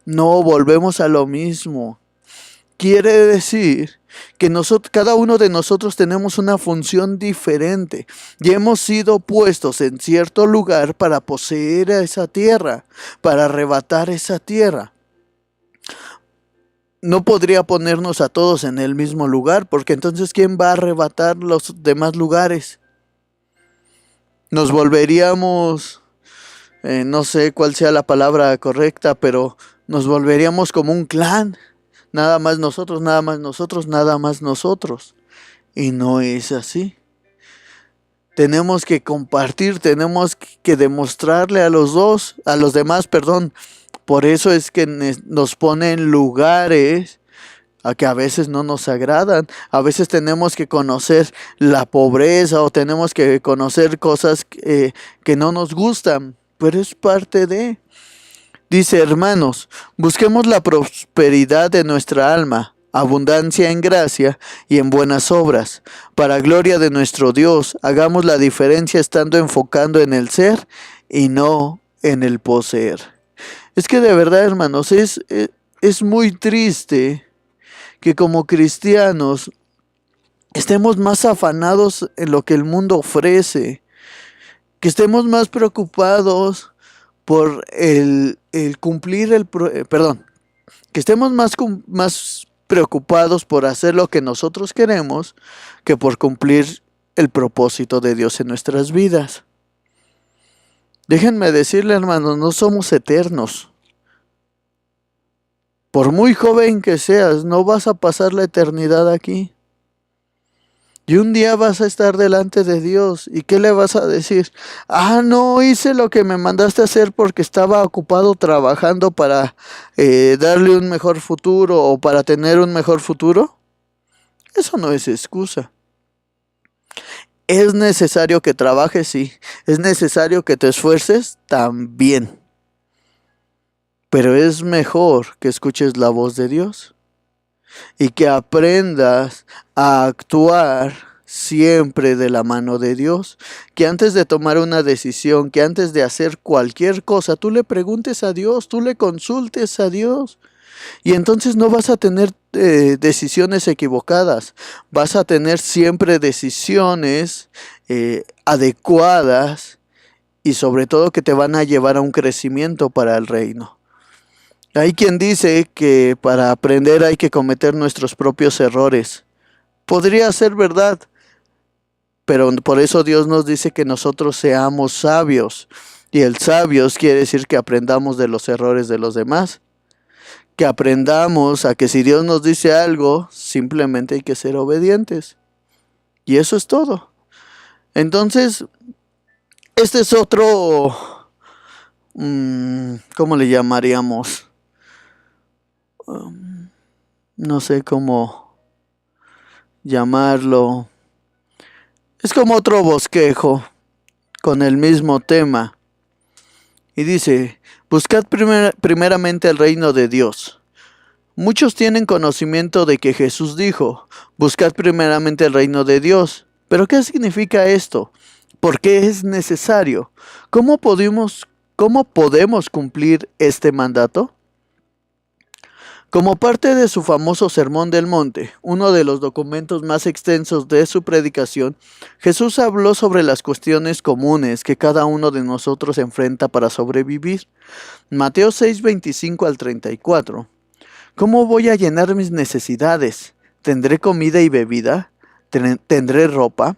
No, volvemos a lo mismo. Quiere decir que cada uno de nosotros tenemos una función diferente y hemos sido puestos en cierto lugar para poseer esa tierra, para arrebatar esa tierra. No podría ponernos a todos en el mismo lugar, porque entonces ¿quién va a arrebatar los demás lugares? Nos volveríamos, no sé cuál sea la palabra correcta, pero nos volveríamos como un clan. Nada más nosotros, nada más nosotros, nada más nosotros. Y no es así. Tenemos que compartir, tenemos que demostrarle a los demás, perdón. Por eso es que nos ponen lugares a que a veces no nos agradan. A veces tenemos que conocer la pobreza o tenemos que conocer cosas que no nos gustan, pero es parte de... Dice, hermanos, busquemos la prosperidad de nuestra alma, abundancia en gracia y en buenas obras. Para gloria de nuestro Dios, hagamos la diferencia estando enfocando en el ser y no en el poseer. Es que de verdad, hermanos, es muy triste que como cristianos estemos más afanados en lo que el mundo ofrece, que estemos más preocupados por el cumplir que estemos más preocupados por hacer lo que nosotros queremos que por cumplir el propósito de Dios en nuestras vidas. Déjenme decirle, hermanos, no somos eternos. Por muy joven que seas, no vas a pasar la eternidad aquí. Y un día vas a estar delante de Dios. ¿Y qué le vas a decir? No hice lo que me mandaste a hacer porque estaba ocupado trabajando para darle un mejor futuro o para tener un mejor futuro. Eso no es excusa. Es necesario que trabajes, sí. Es necesario que te esfuerces también. Pero es mejor que escuches la voz de Dios y que aprendas a actuar siempre de la mano de Dios, que antes de tomar una decisión, que antes de hacer cualquier cosa, tú le preguntes a Dios, tú le consultes a Dios. Y entonces no vas a tener decisiones equivocadas, vas a tener siempre decisiones adecuadas y sobre todo que te van a llevar a un crecimiento para el reino. Hay quien dice que para aprender hay que cometer nuestros propios errores. Podría ser verdad, Pero por eso Dios nos dice que nosotros seamos sabios. Y el sabios quiere decir que aprendamos de los errores de los demás. Que aprendamos a que si Dios nos dice algo, simplemente hay que ser obedientes. Y eso es todo. Entonces, este es otro, ¿cómo le llamaríamos? No sé cómo llamarlo. Es como otro bosquejo con el mismo tema. Y dice, buscad primeramente el reino de Dios. Muchos tienen conocimiento de que Jesús dijo, buscad primeramente el reino de Dios. ¿Pero qué significa esto? ¿Por qué es necesario? ¿Cómo podemos cumplir este mandato? Como parte de su famoso Sermón del Monte, uno de los documentos más extensos de su predicación, Jesús habló sobre las cuestiones comunes que cada uno de nosotros enfrenta para sobrevivir. Mateo 6:25 al 34. ¿Cómo voy a llenar mis necesidades? ¿Tendré comida y bebida? ¿Tendré ropa?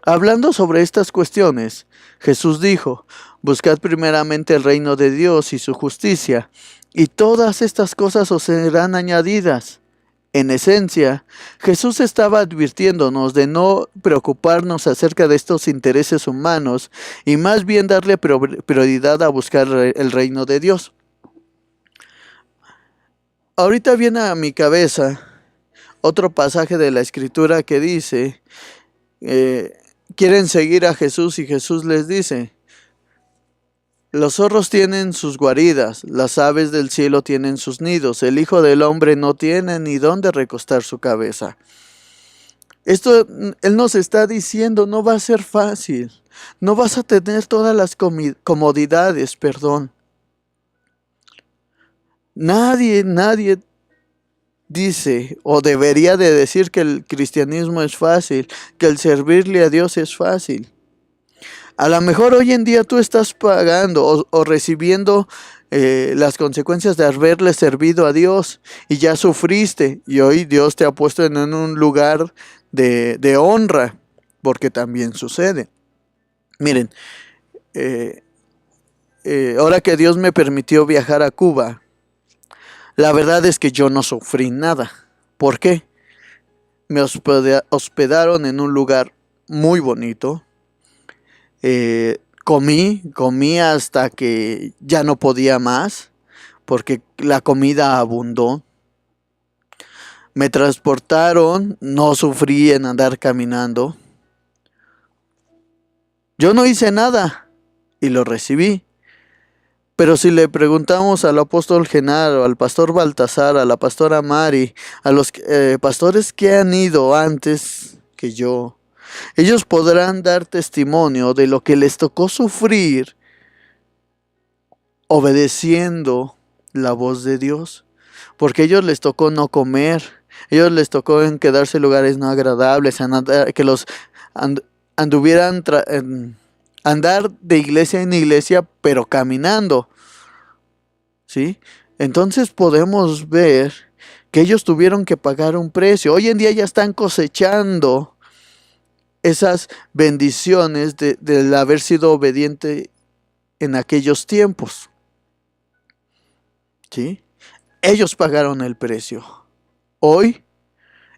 Hablando sobre estas cuestiones, Jesús dijo, buscad primeramente el reino de Dios y su justicia, y todas estas cosas os serán añadidas. En esencia, Jesús estaba advirtiéndonos de no preocuparnos acerca de estos intereses humanos y más bien darle prioridad a buscar el reino de Dios. Ahorita viene a mi cabeza otro pasaje de la Escritura que dice, quieren seguir a Jesús y Jesús les dice, los zorros tienen sus guaridas, las aves del cielo tienen sus nidos, el Hijo del Hombre no tiene ni dónde recostar su cabeza. Esto Él nos está diciendo, no va a ser fácil, no vas a tener todas las comodidades, perdón. Nadie dice o debería de decir que el cristianismo es fácil, que el servirle a Dios es fácil. A lo mejor hoy en día tú estás pagando o recibiendo las consecuencias de haberle servido a Dios y ya sufriste y hoy Dios te ha puesto en un lugar de honra, porque también sucede. Miren, ahora que Dios me permitió viajar a Cuba, la verdad es que yo no sufrí nada. ¿Por qué? Me hospedaron en un lugar muy bonito. Comí hasta que ya no podía más, porque la comida abundó. Me transportaron, no sufrí en andar caminando. Yo no hice nada y lo recibí. Pero si le preguntamos al apóstol Genaro, al pastor Baltasar, a la pastora Mari, a los pastores que han ido antes que yo, ellos podrán dar testimonio de lo que les tocó sufrir obedeciendo la voz de Dios. Porque a ellos les tocó no comer, a ellos les tocó en quedarse en lugares no agradables, que los anduvieran andar de iglesia en iglesia, pero caminando, ¿sí? Entonces podemos ver que ellos tuvieron que pagar un precio. Hoy en día ya están cosechando esas bendiciones del haber sido obediente en aquellos tiempos, ¿sí? Ellos pagaron el precio. Hoy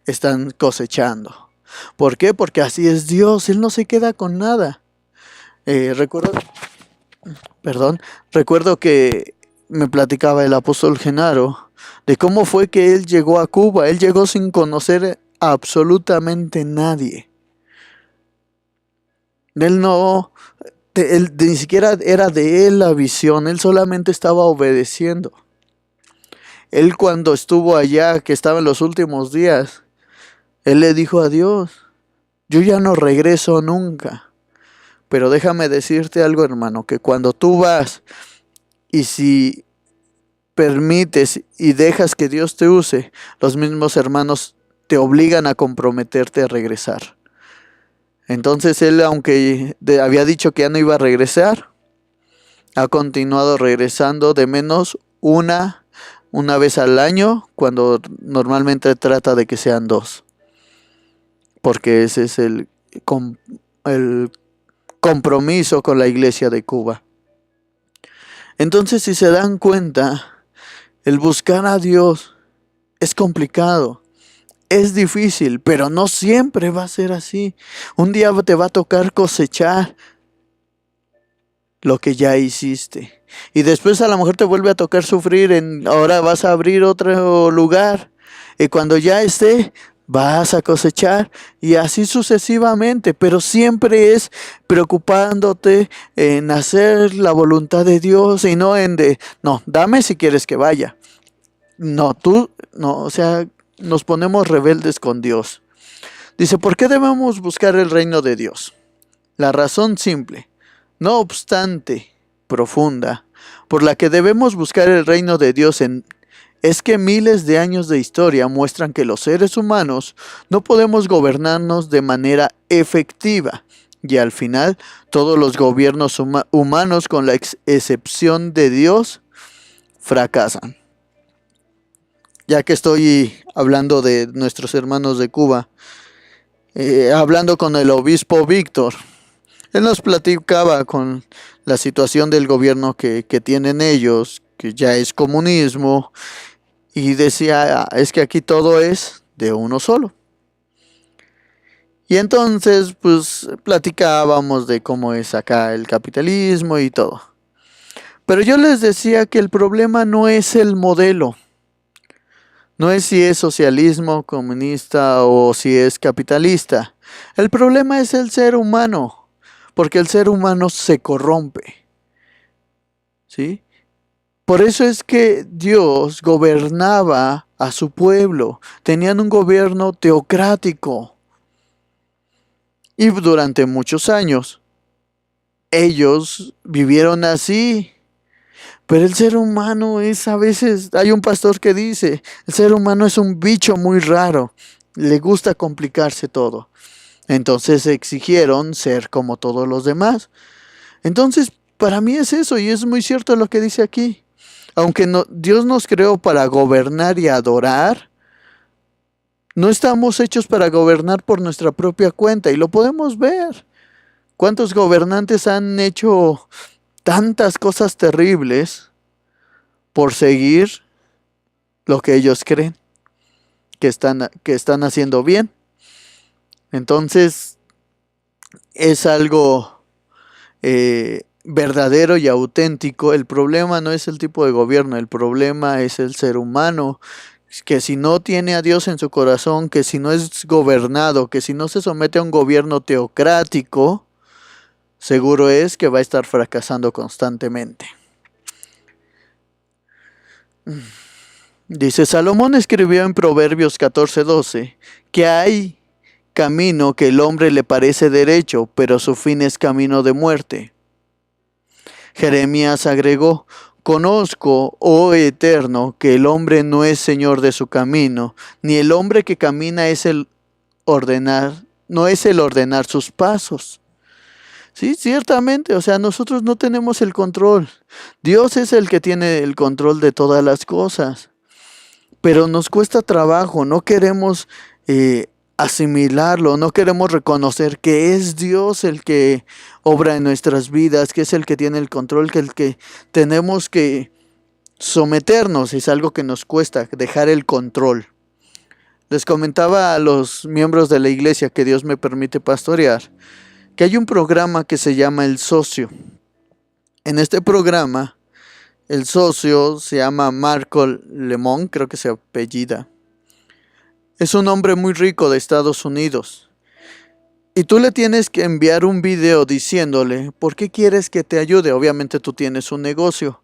están cosechando. ¿Por qué? Porque así es Dios. Él no se queda con nada. Recuerdo que me platicaba el apóstol Genaro de cómo fue que él llegó a Cuba. Él llegó sin conocer a absolutamente nadie. Él ni siquiera era de él la visión, él solamente estaba obedeciendo. Él cuando estuvo allá, que estaba en los últimos días, él le dijo a Dios, yo ya no regreso nunca. Pero déjame decirte algo, hermano, que cuando tú vas y si permites y dejas que Dios te use, los mismos hermanos te obligan a comprometerte a regresar. Entonces él, aunque había dicho que ya no iba a regresar, ha continuado regresando de menos una vez al año, cuando normalmente trata de que sean 2. Porque ese es con el compromiso con la iglesia de Cuba. Entonces, si se dan cuenta, el buscar a Dios es complicado, es difícil, pero no siempre va a ser así. Un día te va a tocar cosechar lo que ya hiciste. Y después a lo mejor te vuelve a tocar sufrir, ahora vas a abrir otro lugar. Y cuando ya esté, vas a cosechar y así sucesivamente, pero siempre es preocupándote en hacer la voluntad de Dios y no no, dame si quieres que vaya. No, no, o sea, nos ponemos rebeldes con Dios. Dice, ¿por qué debemos buscar el reino de Dios? La razón simple, no obstante profunda, por la que debemos buscar el reino de Dios es que miles de años de historia muestran que los seres humanos no podemos gobernarnos de manera efectiva y al final todos los gobiernos humanos con la excepción de Dios fracasan. Ya que estoy hablando de nuestros hermanos de Cuba, hablando con el obispo Víctor, él nos platicaba con la situación del gobierno que tienen ellos, que ya es comunismo, y decía, es que aquí todo es de uno solo. Y entonces, pues, platicábamos de cómo es acá el capitalismo y todo. Pero yo les decía que el problema no es el modelo. No es si es socialismo, comunista o si es capitalista. El problema es el ser humano, porque el ser humano se corrompe. ¿Sí? Por eso es que Dios gobernaba a su pueblo. Tenían un gobierno teocrático. Y durante muchos años, ellos vivieron así. Pero el ser humano es a veces, hay un pastor que dice, el ser humano es un bicho muy raro, le gusta complicarse todo. Entonces exigieron ser como todos los demás. Entonces, para mí es eso y es muy cierto lo que dice aquí. Aunque Dios nos creó para gobernar y adorar, no estamos hechos para gobernar por nuestra propia cuenta y lo podemos ver. ¿Cuántos gobernantes han hecho tantas cosas terribles por seguir lo que ellos creen que están haciendo bien? Entonces es algo verdadero y auténtico. El problema no es el tipo de gobierno, el problema es el ser humano, que si no tiene a Dios en su corazón, que si no es gobernado, que si no se somete a un gobierno teocrático, seguro es que va a estar fracasando constantemente. Dice, Salomón escribió en Proverbios 14:12 que hay camino que el hombre le parece derecho, pero su fin es camino de muerte. Jeremías agregó, conozco, oh Eterno, que el hombre no es señor de su camino, ni el hombre que camina es no es el ordenar sus pasos. Sí, ciertamente, o sea, nosotros no tenemos el control. Dios es el que tiene el control de todas las cosas. Pero nos cuesta trabajo, no queremos asimilarlo, no queremos reconocer que es Dios el que obra en nuestras vidas, que es el que tiene el control, que el que tenemos que someternos, es algo que nos cuesta, dejar el control. Les comentaba a los miembros de la iglesia que Dios me permite pastorear, que hay un programa que se llama El Socio. En este programa, el socio se llama Marco Lemón, creo que se apellida. Es un hombre muy rico de Estados Unidos. Y tú le tienes que enviar un video diciéndole por qué quieres que te ayude. Obviamente tú tienes un negocio.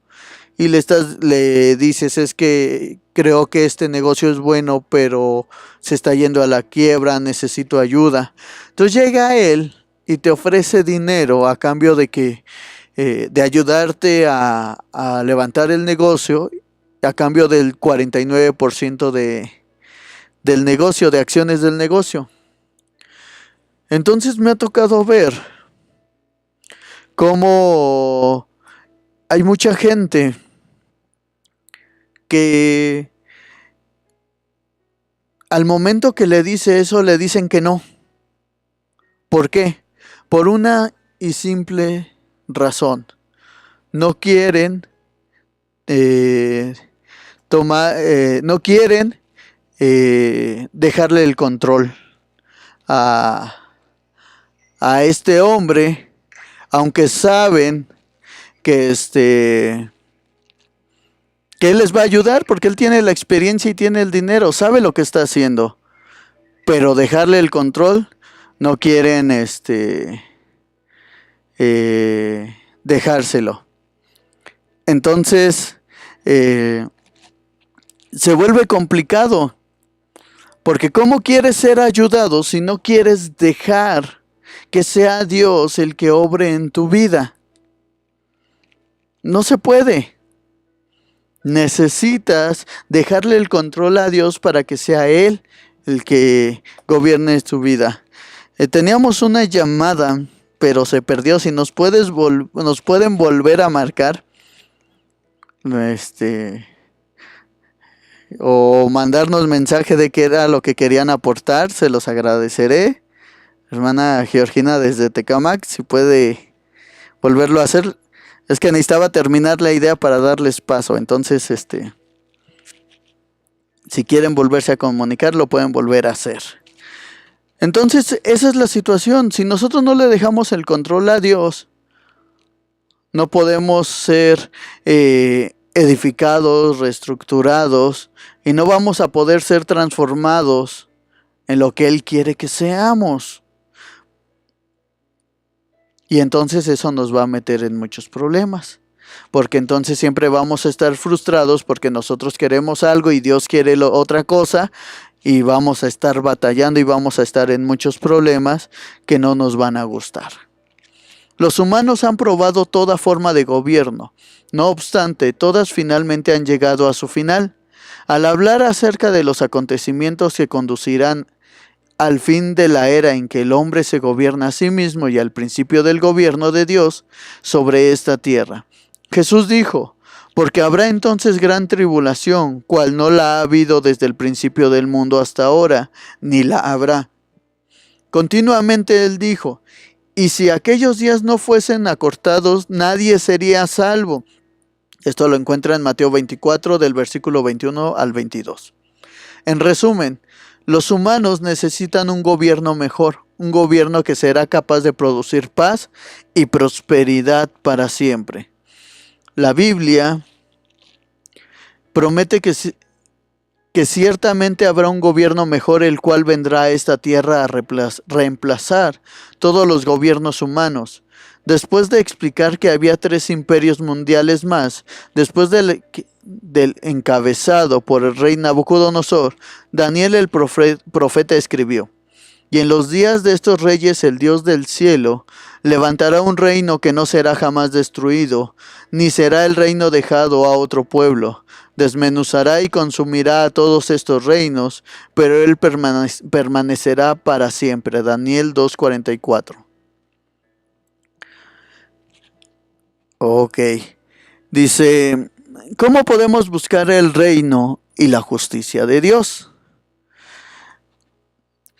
Y le dices, es que creo que este negocio es bueno, pero se está yendo a la quiebra, necesito ayuda. Entonces llega él y te ofrece dinero a cambio de ayudarte a levantar el negocio, a cambio del 49% del negocio, de acciones del negocio. Entonces me ha tocado ver cómo hay mucha gente que al momento que le dice eso, le dicen que no. ¿Por qué? Por una y simple razón. No quieren no quieren dejarle el control a, a este hombre, aunque saben que que él les va a ayudar porque él tiene la experiencia y tiene el dinero, sabe lo que está haciendo, pero dejarle el control no quieren dejárselo. Entonces se vuelve complicado, porque ¿cómo quieres ser ayudado si no quieres dejar que sea Dios el que obre en tu vida? No se puede. Necesitas dejarle el control a Dios para que sea Él el que gobierne tu vida. Teníamos una llamada, pero se perdió. Si nos pueden volver a marcar, o mandarnos mensaje de qué era lo que querían aportar, se los agradeceré. Hermana Georgina desde Tecamac, si puede volverlo a hacer. Es que necesitaba terminar la idea para darles paso. Entonces, si quieren volverse a comunicar, lo pueden volver a hacer. Entonces, esa es la situación. Si nosotros no le dejamos el control a Dios, no podemos ser edificados, reestructurados, y no vamos a poder ser transformados en lo que Él quiere que seamos. Y entonces eso nos va a meter en muchos problemas, porque entonces siempre vamos a estar frustrados porque nosotros queremos algo y Dios quiere otra cosa, y vamos a estar batallando y vamos a estar en muchos problemas que no nos van a gustar. Los humanos han probado toda forma de gobierno, no obstante, todas finalmente han llegado a su final. Al hablar acerca de los acontecimientos que conducirán al fin de la era en que el hombre se gobierna a sí mismo y al principio del gobierno de Dios sobre esta tierra, Jesús dijo: porque habrá entonces gran tribulación, cual no la ha habido desde el principio del mundo hasta ahora, ni la habrá. Continuamente Él dijo: y si aquellos días no fuesen acortados, nadie sería salvo. Esto lo encuentra en Mateo 24, del versículo 21 al 22. En resumen, los humanos necesitan un gobierno mejor, un gobierno que será capaz de producir paz y prosperidad para siempre. La Biblia promete que ciertamente habrá un gobierno mejor, el cual vendrá a esta tierra a reemplazar todos los gobiernos humanos. Después de explicar que había 3 imperios mundiales más, después del encabezado por el rey Nabucodonosor, Daniel el profeta escribió: y en los días de estos reyes el Dios del cielo levantará un reino que no será jamás destruido, ni será el reino dejado a otro pueblo. Desmenuzará y consumirá a todos estos reinos, pero él permanecerá para siempre. Daniel 2:44. Ok. Dice: ¿cómo podemos buscar el reino y la justicia de Dios?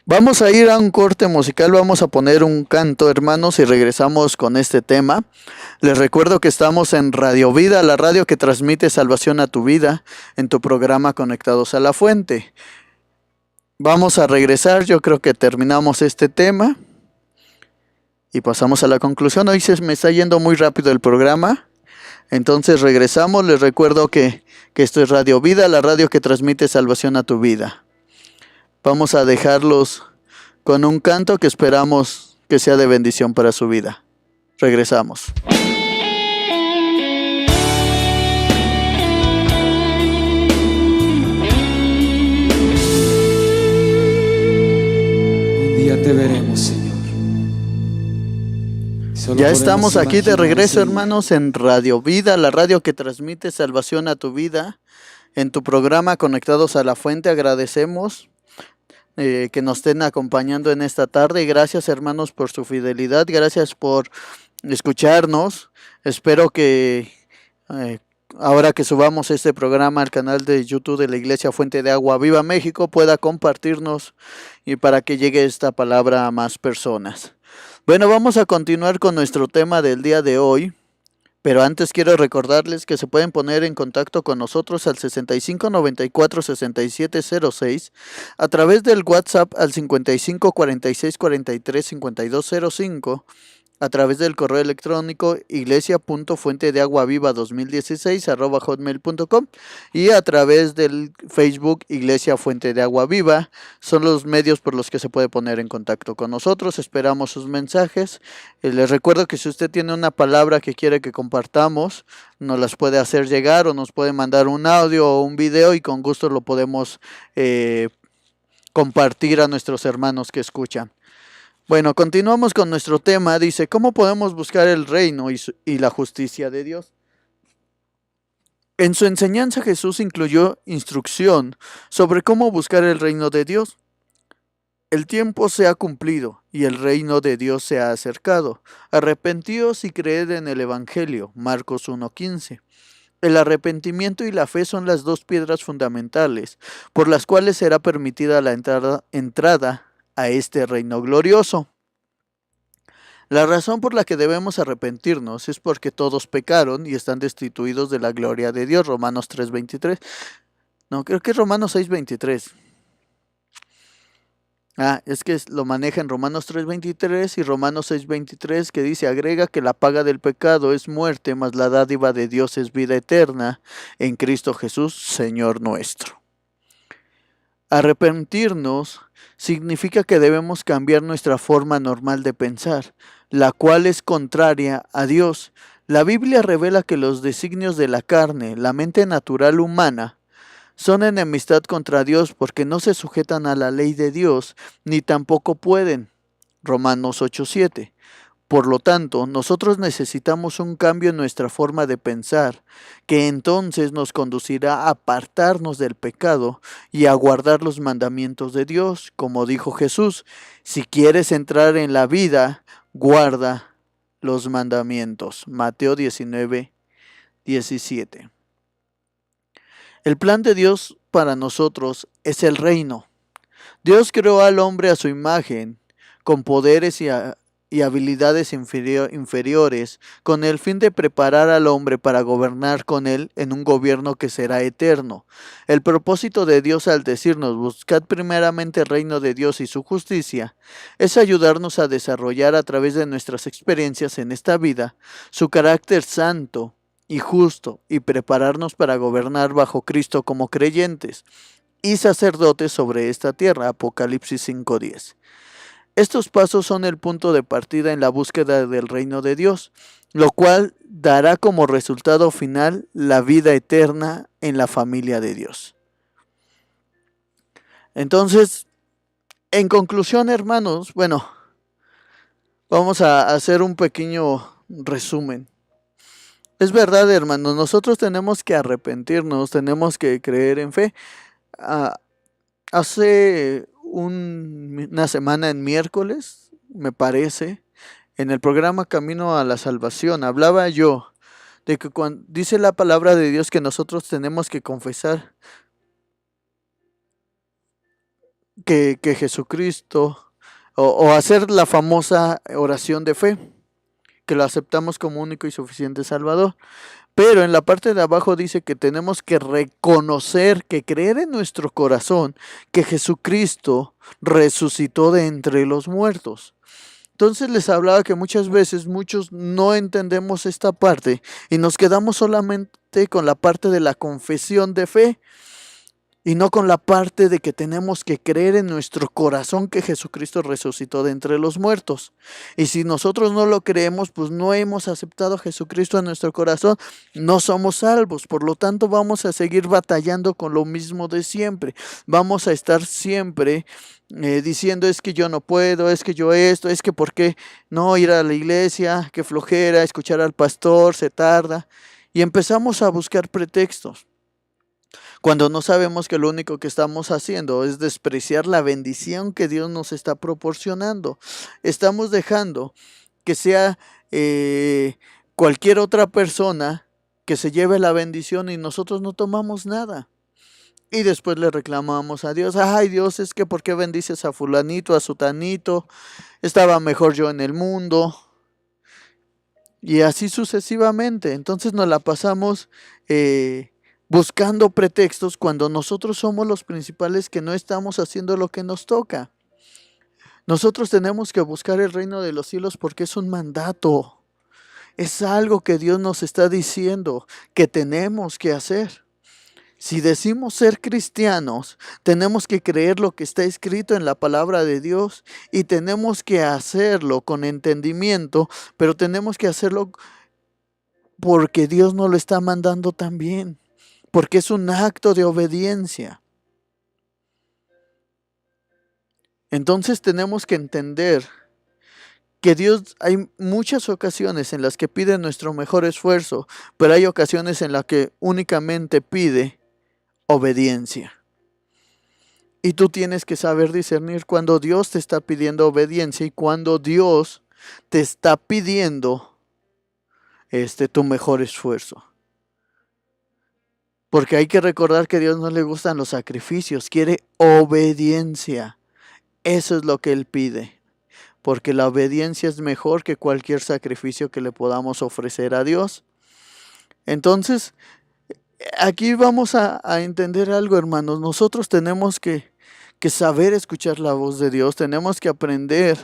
Vamos a ir a un corte musical, vamos a poner un canto, hermanos, y regresamos con este tema. Les recuerdo que estamos en Radio Vida, la radio que transmite salvación a tu vida, en tu programa Conectados a la Fuente. Vamos a regresar, yo creo que terminamos este tema y pasamos a la conclusión. Hoy se me está yendo muy rápido el programa, entonces regresamos. Les recuerdo que esto es Radio Vida, la radio que transmite salvación a tu vida. Vamos a dejarlos con un canto que esperamos que sea de bendición para su vida. Regresamos. Un día te veremos, Señor. Ya estamos aquí de regreso, hermanos, en Radio Vida, la radio que transmite salvación a tu vida. En tu programa Conectados a la Fuente, agradecemos que nos estén acompañando en esta tarde. Gracias, hermanos, por su fidelidad. Gracias por escucharnos. Espero que ahora que subamos este programa al canal de YouTube de la Iglesia Fuente de Agua Viva México, pueda compartirnos y para que llegue esta palabra a más personas. Bueno, vamos a continuar con nuestro tema del día de hoy, pero antes quiero recordarles que se pueden poner en contacto con nosotros al 65 94 67 06, a través del WhatsApp al 55 46 43 52 05, a través del correo electrónico iglesia.fuentedeaguaviva2016 @hotmail.com y a través del Facebook Iglesia Fuente de Agua Viva. Son los medios por los que se puede poner en contacto con nosotros. Esperamos sus mensajes. Les recuerdo que si usted tiene una palabra que quiere que compartamos, nos las puede hacer llegar o nos puede mandar un audio o un video y con gusto lo podemos compartir a nuestros hermanos que escuchan. Bueno, continuamos con nuestro tema. Dice, ¿cómo podemos buscar el reino y la justicia de Dios? En su enseñanza Jesús incluyó instrucción sobre cómo buscar el reino de Dios. El tiempo se ha cumplido y el reino de Dios se ha acercado. Arrepentíos y creed en el Evangelio. Marcos 1:15. El arrepentimiento y la fe son las dos piedras fundamentales por las cuales será permitida la entrada a este reino glorioso. La razón por la que debemos arrepentirnos es porque todos pecaron y están destituidos de la gloria de Dios. Romanos 3:23. No, creo que es Romanos 6:23. Es que lo maneja en Romanos 3:23 y Romanos 6:23, que dice, agrega que la paga del pecado es muerte, mas la dádiva de Dios es vida eterna en Cristo Jesús, Señor nuestro. Arrepentirnos significa que debemos cambiar nuestra forma normal de pensar, la cual es contraria a Dios. La Biblia revela que los designios de la carne, la mente natural humana, son enemistad contra Dios porque no se sujetan a la ley de Dios, ni tampoco pueden. Romanos 8:7. Por lo tanto, nosotros necesitamos un cambio en nuestra forma de pensar, que entonces nos conducirá a apartarnos del pecado y a guardar los mandamientos de Dios. Como dijo Jesús, si quieres entrar en la vida, guarda los mandamientos. Mateo 19:17. El plan de Dios para nosotros es el reino. Dios creó al hombre a su imagen, con poderes y habilidades inferiores, con el fin de preparar al hombre para gobernar con él en un gobierno que será eterno. El propósito de Dios al decirnos, buscad primeramente el reino de Dios y su justicia, es ayudarnos a desarrollar a través de nuestras experiencias en esta vida su carácter santo y justo y prepararnos para gobernar bajo Cristo como creyentes y sacerdotes sobre esta tierra. Apocalipsis 5:10. Estos pasos son el punto de partida en la búsqueda del reino de Dios, lo cual dará como resultado final la vida eterna en la familia de Dios. Entonces, en conclusión, hermanos, vamos a hacer un pequeño resumen. Es verdad, hermanos, nosotros tenemos que arrepentirnos, tenemos que creer en fe. Hace una semana, en miércoles, me parece, en el programa Camino a la Salvación, hablaba yo de que cuando dice la palabra de Dios que nosotros tenemos que confesar que Jesucristo, o hacer la famosa oración de fe, que lo aceptamos como único y suficiente Salvador. Pero en la parte de abajo dice que tenemos que reconocer, que creer en nuestro corazón que Jesucristo resucitó de entre los muertos. Entonces les hablaba que muchas veces muchos no entendemos esta parte y nos quedamos solamente con la parte de la confesión de fe y no con la parte de que tenemos que creer en nuestro corazón que Jesucristo resucitó de entre los muertos. Y si nosotros no lo creemos, pues no hemos aceptado a Jesucristo en nuestro corazón, no somos salvos. Por lo tanto, vamos a seguir batallando con lo mismo de siempre. Vamos a estar siempre diciendo, es que yo no puedo, es que yo esto, es que por qué no ir a la iglesia, qué flojera, escuchar al pastor, se tarda. Y empezamos a buscar pretextos, cuando no sabemos que lo único que estamos haciendo es despreciar la bendición que Dios nos está proporcionando. Estamos dejando que sea cualquier otra persona que se lleve la bendición y nosotros no tomamos nada. Y después le reclamamos a Dios, ay Dios, es que ¿por qué bendices a fulanito, a sutanito? Estaba mejor yo en el mundo. Y así sucesivamente. Entonces nos la pasamos buscando pretextos cuando nosotros somos los principales que no estamos haciendo lo que nos toca. Nosotros tenemos que buscar el reino de los cielos porque es un mandato. Es algo que Dios nos está diciendo que tenemos que hacer. Si decimos ser cristianos, tenemos que creer lo que está escrito en la palabra de Dios y tenemos que hacerlo con entendimiento, pero tenemos que hacerlo porque Dios nos lo está mandando también, porque es un acto de obediencia. Entonces tenemos que entender que Dios, hay muchas ocasiones en las que pide nuestro mejor esfuerzo, pero hay ocasiones en las que únicamente pide obediencia. Y tú tienes que saber discernir cuando Dios te está pidiendo obediencia y cuando Dios te está pidiendo tu mejor esfuerzo. Porque hay que recordar que a Dios no le gustan los sacrificios, quiere obediencia. Eso es lo que Él pide. Porque la obediencia es mejor que cualquier sacrificio que le podamos ofrecer a Dios. Entonces, aquí vamos a entender algo, hermanos. Nosotros tenemos que saber escuchar la voz de Dios. Tenemos que aprender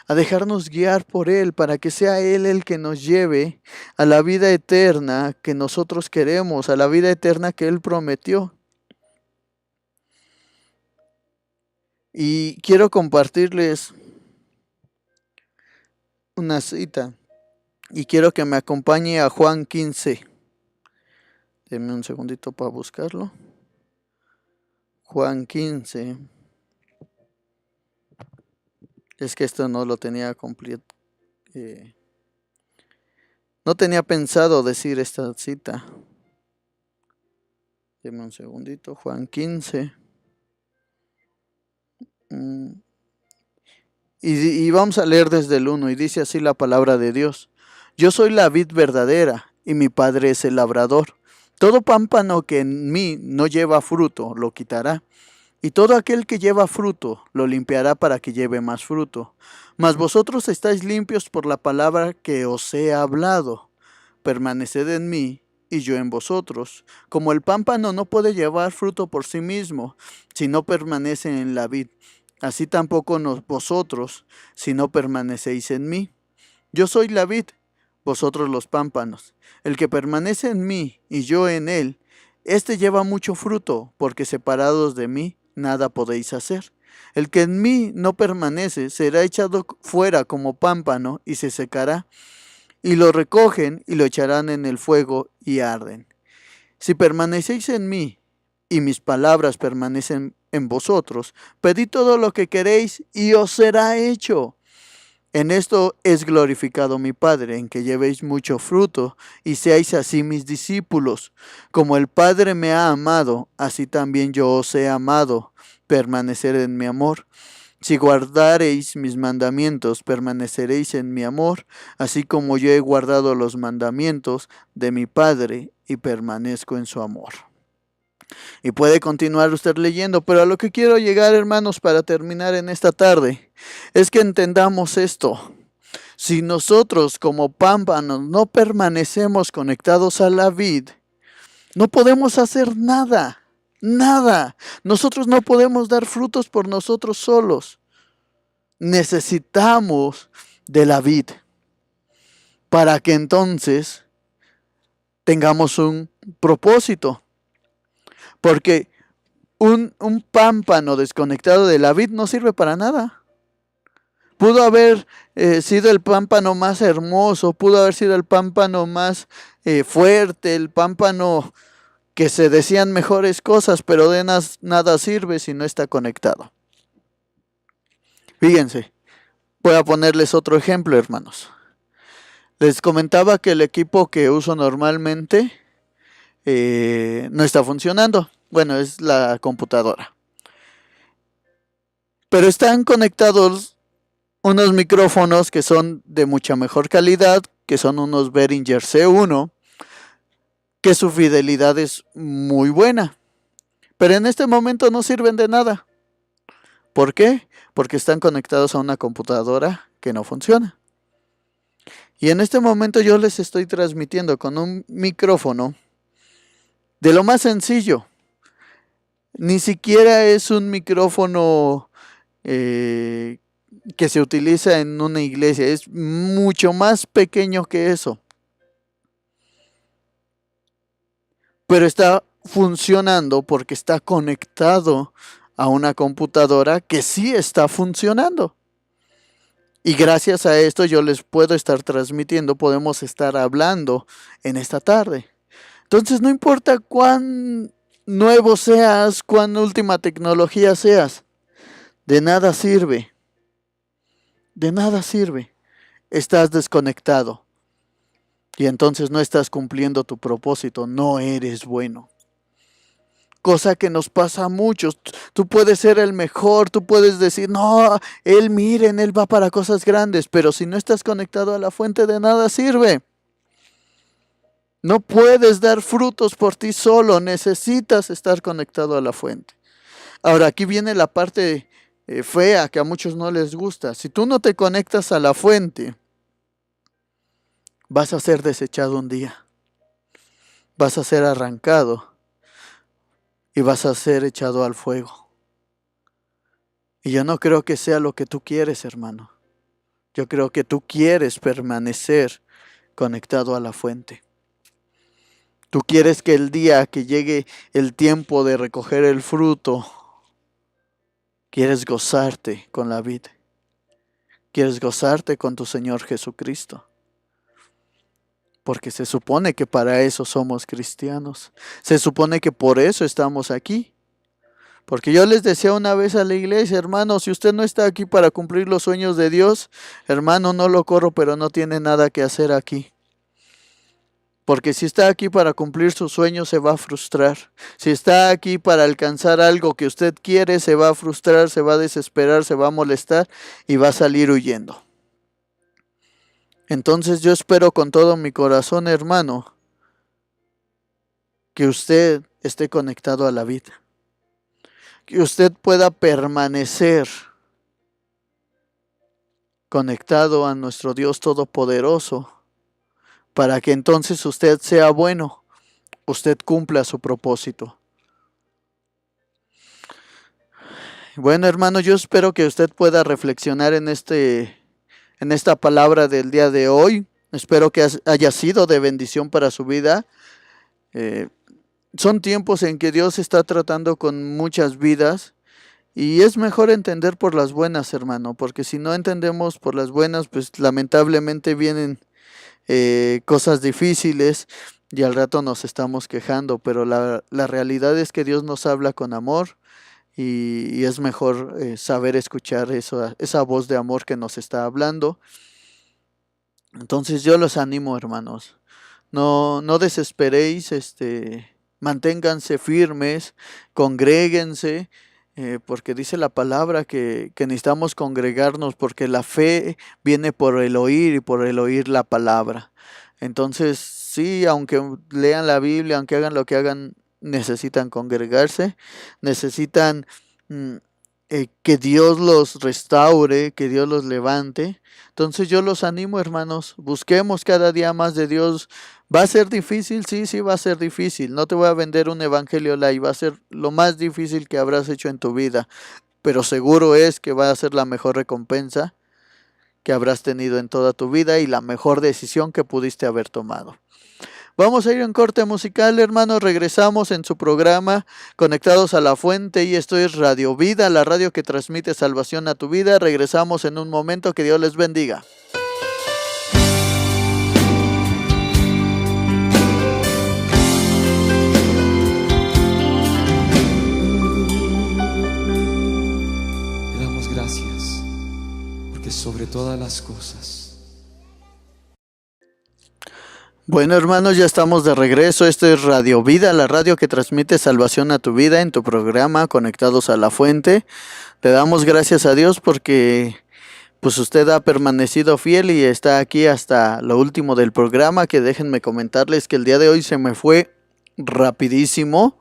a dejarnos guiar por Él para que sea Él el que nos lleve a la vida eterna que nosotros queremos, a la vida eterna que Él prometió. Y quiero compartirles una cita y quiero que me acompañe a Juan 15. Denme un segundito para buscarlo. Juan 15. Es que esto no lo tenía completo. No tenía pensado decir esta cita. Denme un segundito. Juan 15. Y vamos a leer desde el 1. Y dice así la palabra de Dios. Yo soy la vid verdadera y mi Padre es el labrador. Todo pámpano que en mí no lleva fruto lo quitará. Y todo aquel que lleva fruto lo limpiará para que lleve más fruto. Mas vosotros estáis limpios por la palabra que os he hablado. Permaneced en mí y yo en vosotros. Como el pámpano no puede llevar fruto por sí mismo, si no permanece en la vid, así tampoco vosotros, si no permanecéis en mí. Yo soy la vid, vosotros los pámpanos. El que permanece en mí y yo en él, éste lleva mucho fruto, porque separados de mí, nada podéis hacer. El que en mí no permanece será echado fuera como pámpano y se secará. Y lo recogen y lo echarán en el fuego y arden. Si permanecéis en mí y mis palabras permanecen en vosotros, pedid todo lo que queréis y os será hecho. En esto es glorificado mi Padre, en que llevéis mucho fruto y seáis así mis discípulos. Como el Padre me ha amado, así también yo os he amado. Permanecer en mi amor. Si guardareis mis mandamientos, permaneceréis en mi amor, así como yo he guardado los mandamientos de mi Padre y permanezco en su amor. Y puede continuar usted leyendo, pero a lo que quiero llegar, hermanos, para terminar en esta tarde, es que entendamos esto. Si nosotros como pámpanos no permanecemos conectados a la vid, no podemos hacer nada. Nada. Nosotros no podemos dar frutos por nosotros solos. Necesitamos de la vid para que entonces tengamos un propósito. Porque un pámpano desconectado de la vid no sirve para nada. Pudo haber sido el pámpano más hermoso, pudo haber sido el pámpano más fuerte, el pámpano que se decían mejores cosas, pero de nada sirve si no está conectado. Fíjense, voy a ponerles otro ejemplo, hermanos. Les comentaba que el equipo que uso normalmente no está funcionando. Bueno, es la computadora. Pero están conectados unos micrófonos que son de mucha mejor calidad, que son unos Behringer C1, que su fidelidad es muy buena. pero en este momento no sirven de nada. ¿Por qué? Porque están conectados a una computadora que no funciona. Y en este momento yo les estoy transmitiendo con un micrófono de lo más sencillo. Ni siquiera es un micrófono que se utiliza en una iglesia. Es mucho más pequeño que eso. Pero está funcionando porque está conectado a una computadora que sí está funcionando. Y gracias a esto yo les puedo estar transmitiendo, podemos estar hablando en esta tarde. Entonces no importa cuán nuevo seas, cuán última tecnología seas, de nada sirve. De nada sirve. Estás desconectado. Y entonces no estás cumpliendo tu propósito, no eres bueno. Cosa que nos pasa a muchos. Tú puedes ser el mejor, tú puedes decir, no, miren, él va para cosas grandes, pero si no estás conectado a la fuente, de nada sirve. No puedes dar frutos por ti solo, necesitas estar conectado a la fuente. Ahora, aquí viene la parte fea que a muchos no les gusta. Si tú no te conectas a la fuente, vas a ser desechado un día. Vas a ser arrancado. Y vas a ser echado al fuego. Y yo no creo que sea lo que tú quieres, hermano. Yo creo que tú quieres permanecer conectado a la fuente. Tú quieres que el día que llegue el tiempo de recoger el fruto, quieres gozarte con la vida. Quieres gozarte con tu Señor Jesucristo. Porque se supone que para eso somos cristianos. Se supone que por eso estamos aquí. Porque yo les decía una vez a la iglesia, hermano, si usted no está aquí para cumplir los sueños de Dios, hermano, no lo corro, pero no tiene nada que hacer aquí. Porque si está aquí para cumplir sus sueños, se va a frustrar. Si está aquí para alcanzar algo que usted quiere, se va a frustrar, se va a desesperar, se va a molestar y va a salir huyendo. Entonces yo espero con todo mi corazón, hermano, que usted esté conectado a la vida. Que usted pueda permanecer conectado a nuestro Dios Todopoderoso, para que entonces usted sea bueno, usted cumpla su propósito. Bueno, hermano, yo espero que usted pueda reflexionar en esta palabra del día de hoy. Espero que haya sido de bendición para su vida. Son tiempos en que Dios está tratando con muchas vidas y es mejor entender por las buenas, hermano, porque si no entendemos por las buenas, pues lamentablemente vienen cosas difíciles y al rato nos estamos quejando, pero la realidad es que Dios nos habla con amor y es mejor saber escuchar esa voz de amor que nos está hablando. Entonces yo los animo, hermanos, no desesperéis, manténganse firmes, congréguense, porque dice la palabra que necesitamos congregarnos porque la fe viene por el oír y por el oír la palabra. Entonces, sí, aunque lean la Biblia, aunque hagan lo que hagan, necesitan congregarse, necesitan que Dios los restaure, que Dios los levante. Entonces yo los animo, hermanos, busquemos cada día más de Dios. ¿Va a ser difícil? Sí, va a ser difícil. No te voy a vender un evangelio light, va a ser lo más difícil que habrás hecho en tu vida, pero seguro es que va a ser la mejor recompensa que habrás tenido en toda tu vida y la mejor decisión que pudiste haber tomado. Vamos a ir en corte musical, hermanos. Regresamos en su programa Conectados a la Fuente y esto es Radio Vida, la radio que transmite salvación a tu vida. Regresamos en un momento, que Dios les bendiga. Te damos gracias porque sobre todas las cosas. Bueno, hermanos, ya estamos de regreso. Esto es Radio Vida, la radio que transmite salvación a tu vida, en tu programa Conectados a la Fuente. Le damos gracias a Dios porque pues usted ha permanecido fiel y está aquí hasta lo último del programa, que déjenme comentarles que el día de hoy se me fue rapidísimo.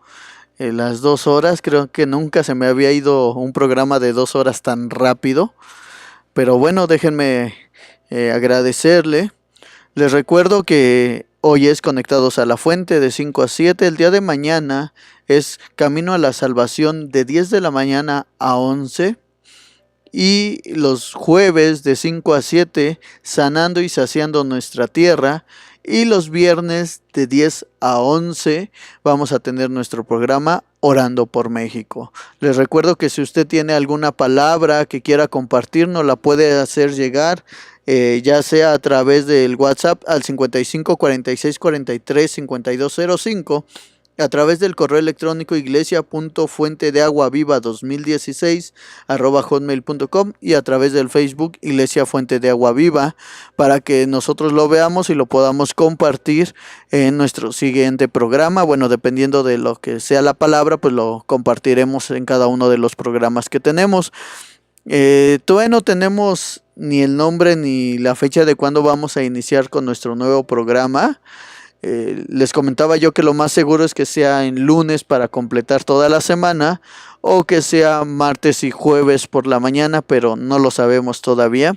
las 2 horas. Creo que nunca se me había ido un programa de 2 horas tan rápido. Pero bueno, déjenme agradecerle. Les recuerdo que hoy es Conectados a la Fuente de 5 a 7. El día de mañana es Camino a la Salvación de 10 de la mañana a 11. Y los jueves de 5 a 7, Sanando y Saciando Nuestra Tierra. Y los viernes de 10 a 11 vamos a tener nuestro programa Orando por México. Les recuerdo que si usted tiene alguna palabra que quiera compartirnos, la puede hacer llegar, ya sea a través del WhatsApp al 55 46 43 5205, a través del correo electrónico iglesia.fuentedeaguaviva2016 @hotmail.com y a través del Facebook Iglesia Fuente de Agua Viva, para que nosotros lo veamos y lo podamos compartir en nuestro siguiente programa. Bueno, dependiendo de lo que sea la palabra, pues lo compartiremos en cada uno de los programas que tenemos. Todavía no tenemos ni el nombre ni la fecha de cuándo vamos a iniciar con nuestro nuevo programa. Les comentaba yo que lo más seguro es que sea en lunes para completar toda la semana, o que sea martes y jueves por la mañana, pero no lo sabemos todavía.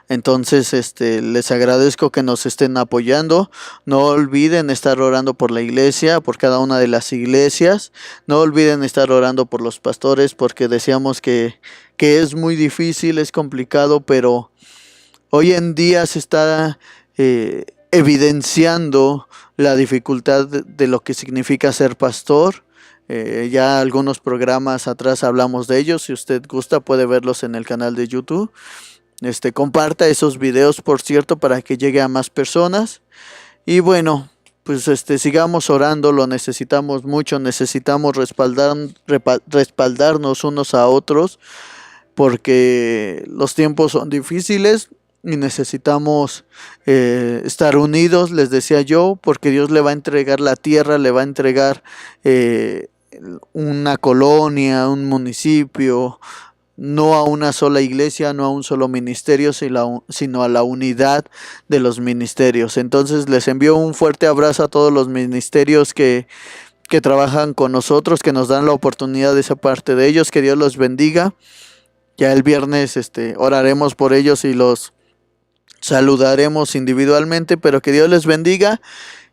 Entonces, les agradezco que nos estén apoyando. No olviden estar orando por la iglesia, por cada una de las iglesias. No olviden estar orando por los pastores, porque decíamos que es muy difícil, es complicado, pero hoy en día se está evidenciando la dificultad de lo que significa ser pastor. Ya algunos programas atrás hablamos de ellos. Si usted gusta, puede verlos en el canal de YouTube. Comparta esos videos, por cierto, para que llegue a más personas. Y bueno, pues sigamos orando, lo necesitamos mucho. Necesitamos respaldarnos unos a otros, porque los tiempos son difíciles y necesitamos estar unidos, les decía yo, porque Dios le va a entregar la tierra, le va a entregar una colonia, un municipio, no a una sola iglesia, no a un solo ministerio, sino a la unidad de los ministerios. Entonces les envío un fuerte abrazo a todos los ministerios que trabajan con nosotros, que nos dan la oportunidad de esa parte de ellos. Que Dios los bendiga. Ya el viernes oraremos por ellos y los saludaremos individualmente, pero que Dios les bendiga.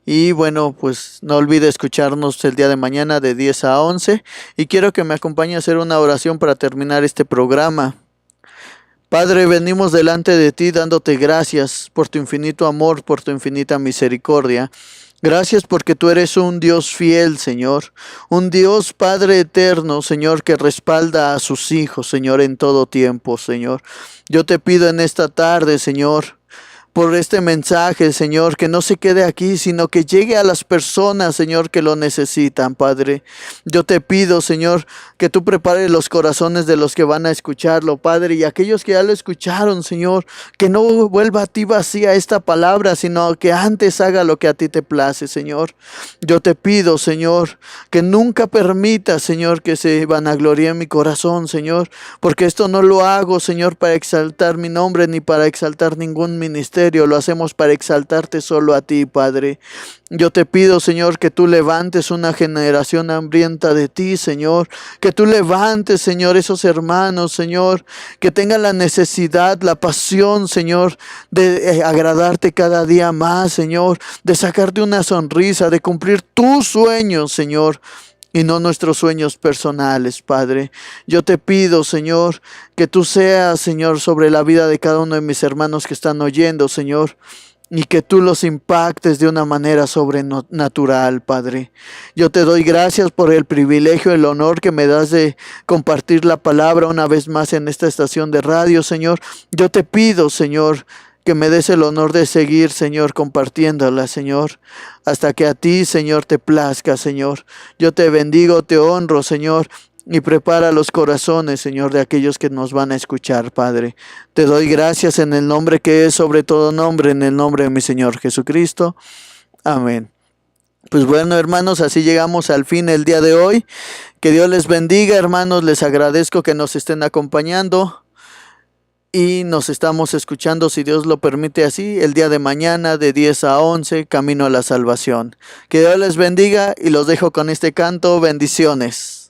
Y bueno, pues no olvide escucharnos el día de mañana de 10 a 11. Y quiero que me acompañe a hacer una oración para terminar este programa. Padre, venimos delante de ti dándote gracias por tu infinito amor, por tu infinita misericordia. Gracias porque tú eres un Dios fiel, Señor. Un Dios Padre eterno, Señor, que respalda a sus hijos, Señor, en todo tiempo, Señor. Yo te pido en esta tarde, Señor, por este mensaje, Señor, que no se quede aquí, sino que llegue a las personas, Señor, que lo necesitan, Padre. Yo te pido, Señor, que tú prepares los corazones de los que van a escucharlo, Padre, y aquellos que ya lo escucharon, Señor, que no vuelva a ti vacía esta palabra, sino que antes haga lo que a ti te place, Señor. Yo te pido, Señor, que nunca permita, Señor, que se vanaglorie mi corazón, Señor, porque esto no lo hago, Señor, para exaltar mi nombre ni para exaltar ningún ministerio. Lo hacemos para exaltarte solo a ti, Padre. Yo te pido, Señor, que tú levantes una generación hambrienta de ti, Señor. Que tú levantes, Señor, esos hermanos, Señor, que tengan la necesidad, la pasión, Señor, de agradarte cada día más, Señor, de sacarte una sonrisa, de cumplir tus sueños, Señor, y no nuestros sueños personales, Padre. Yo te pido, Señor, que tú seas, Señor, sobre la vida de cada uno de mis hermanos que están oyendo, Señor, y que tú los impactes de una manera sobrenatural, Padre. Yo te doy gracias por el privilegio, el honor que me das de compartir la palabra una vez más en esta estación de radio, Señor. Yo te pido, Señor, que me des el honor de seguir, Señor, compartiéndola, Señor, hasta que a ti, Señor, te plazca, Señor. Yo te bendigo, te honro, Señor, y prepara los corazones, Señor, de aquellos que nos van a escuchar, Padre. Te doy gracias en el nombre que es sobre todo nombre, en el nombre de mi Señor Jesucristo. Amén. Pues bueno, hermanos, así llegamos al fin el día de hoy. Que Dios les bendiga, hermanos. Les agradezco que nos estén acompañando. y nos estamos escuchando, si Dios lo permite así, el día de mañana de 10 a 11, camino a la salvación. Que Dios les bendiga y los dejo con este canto. Bendiciones.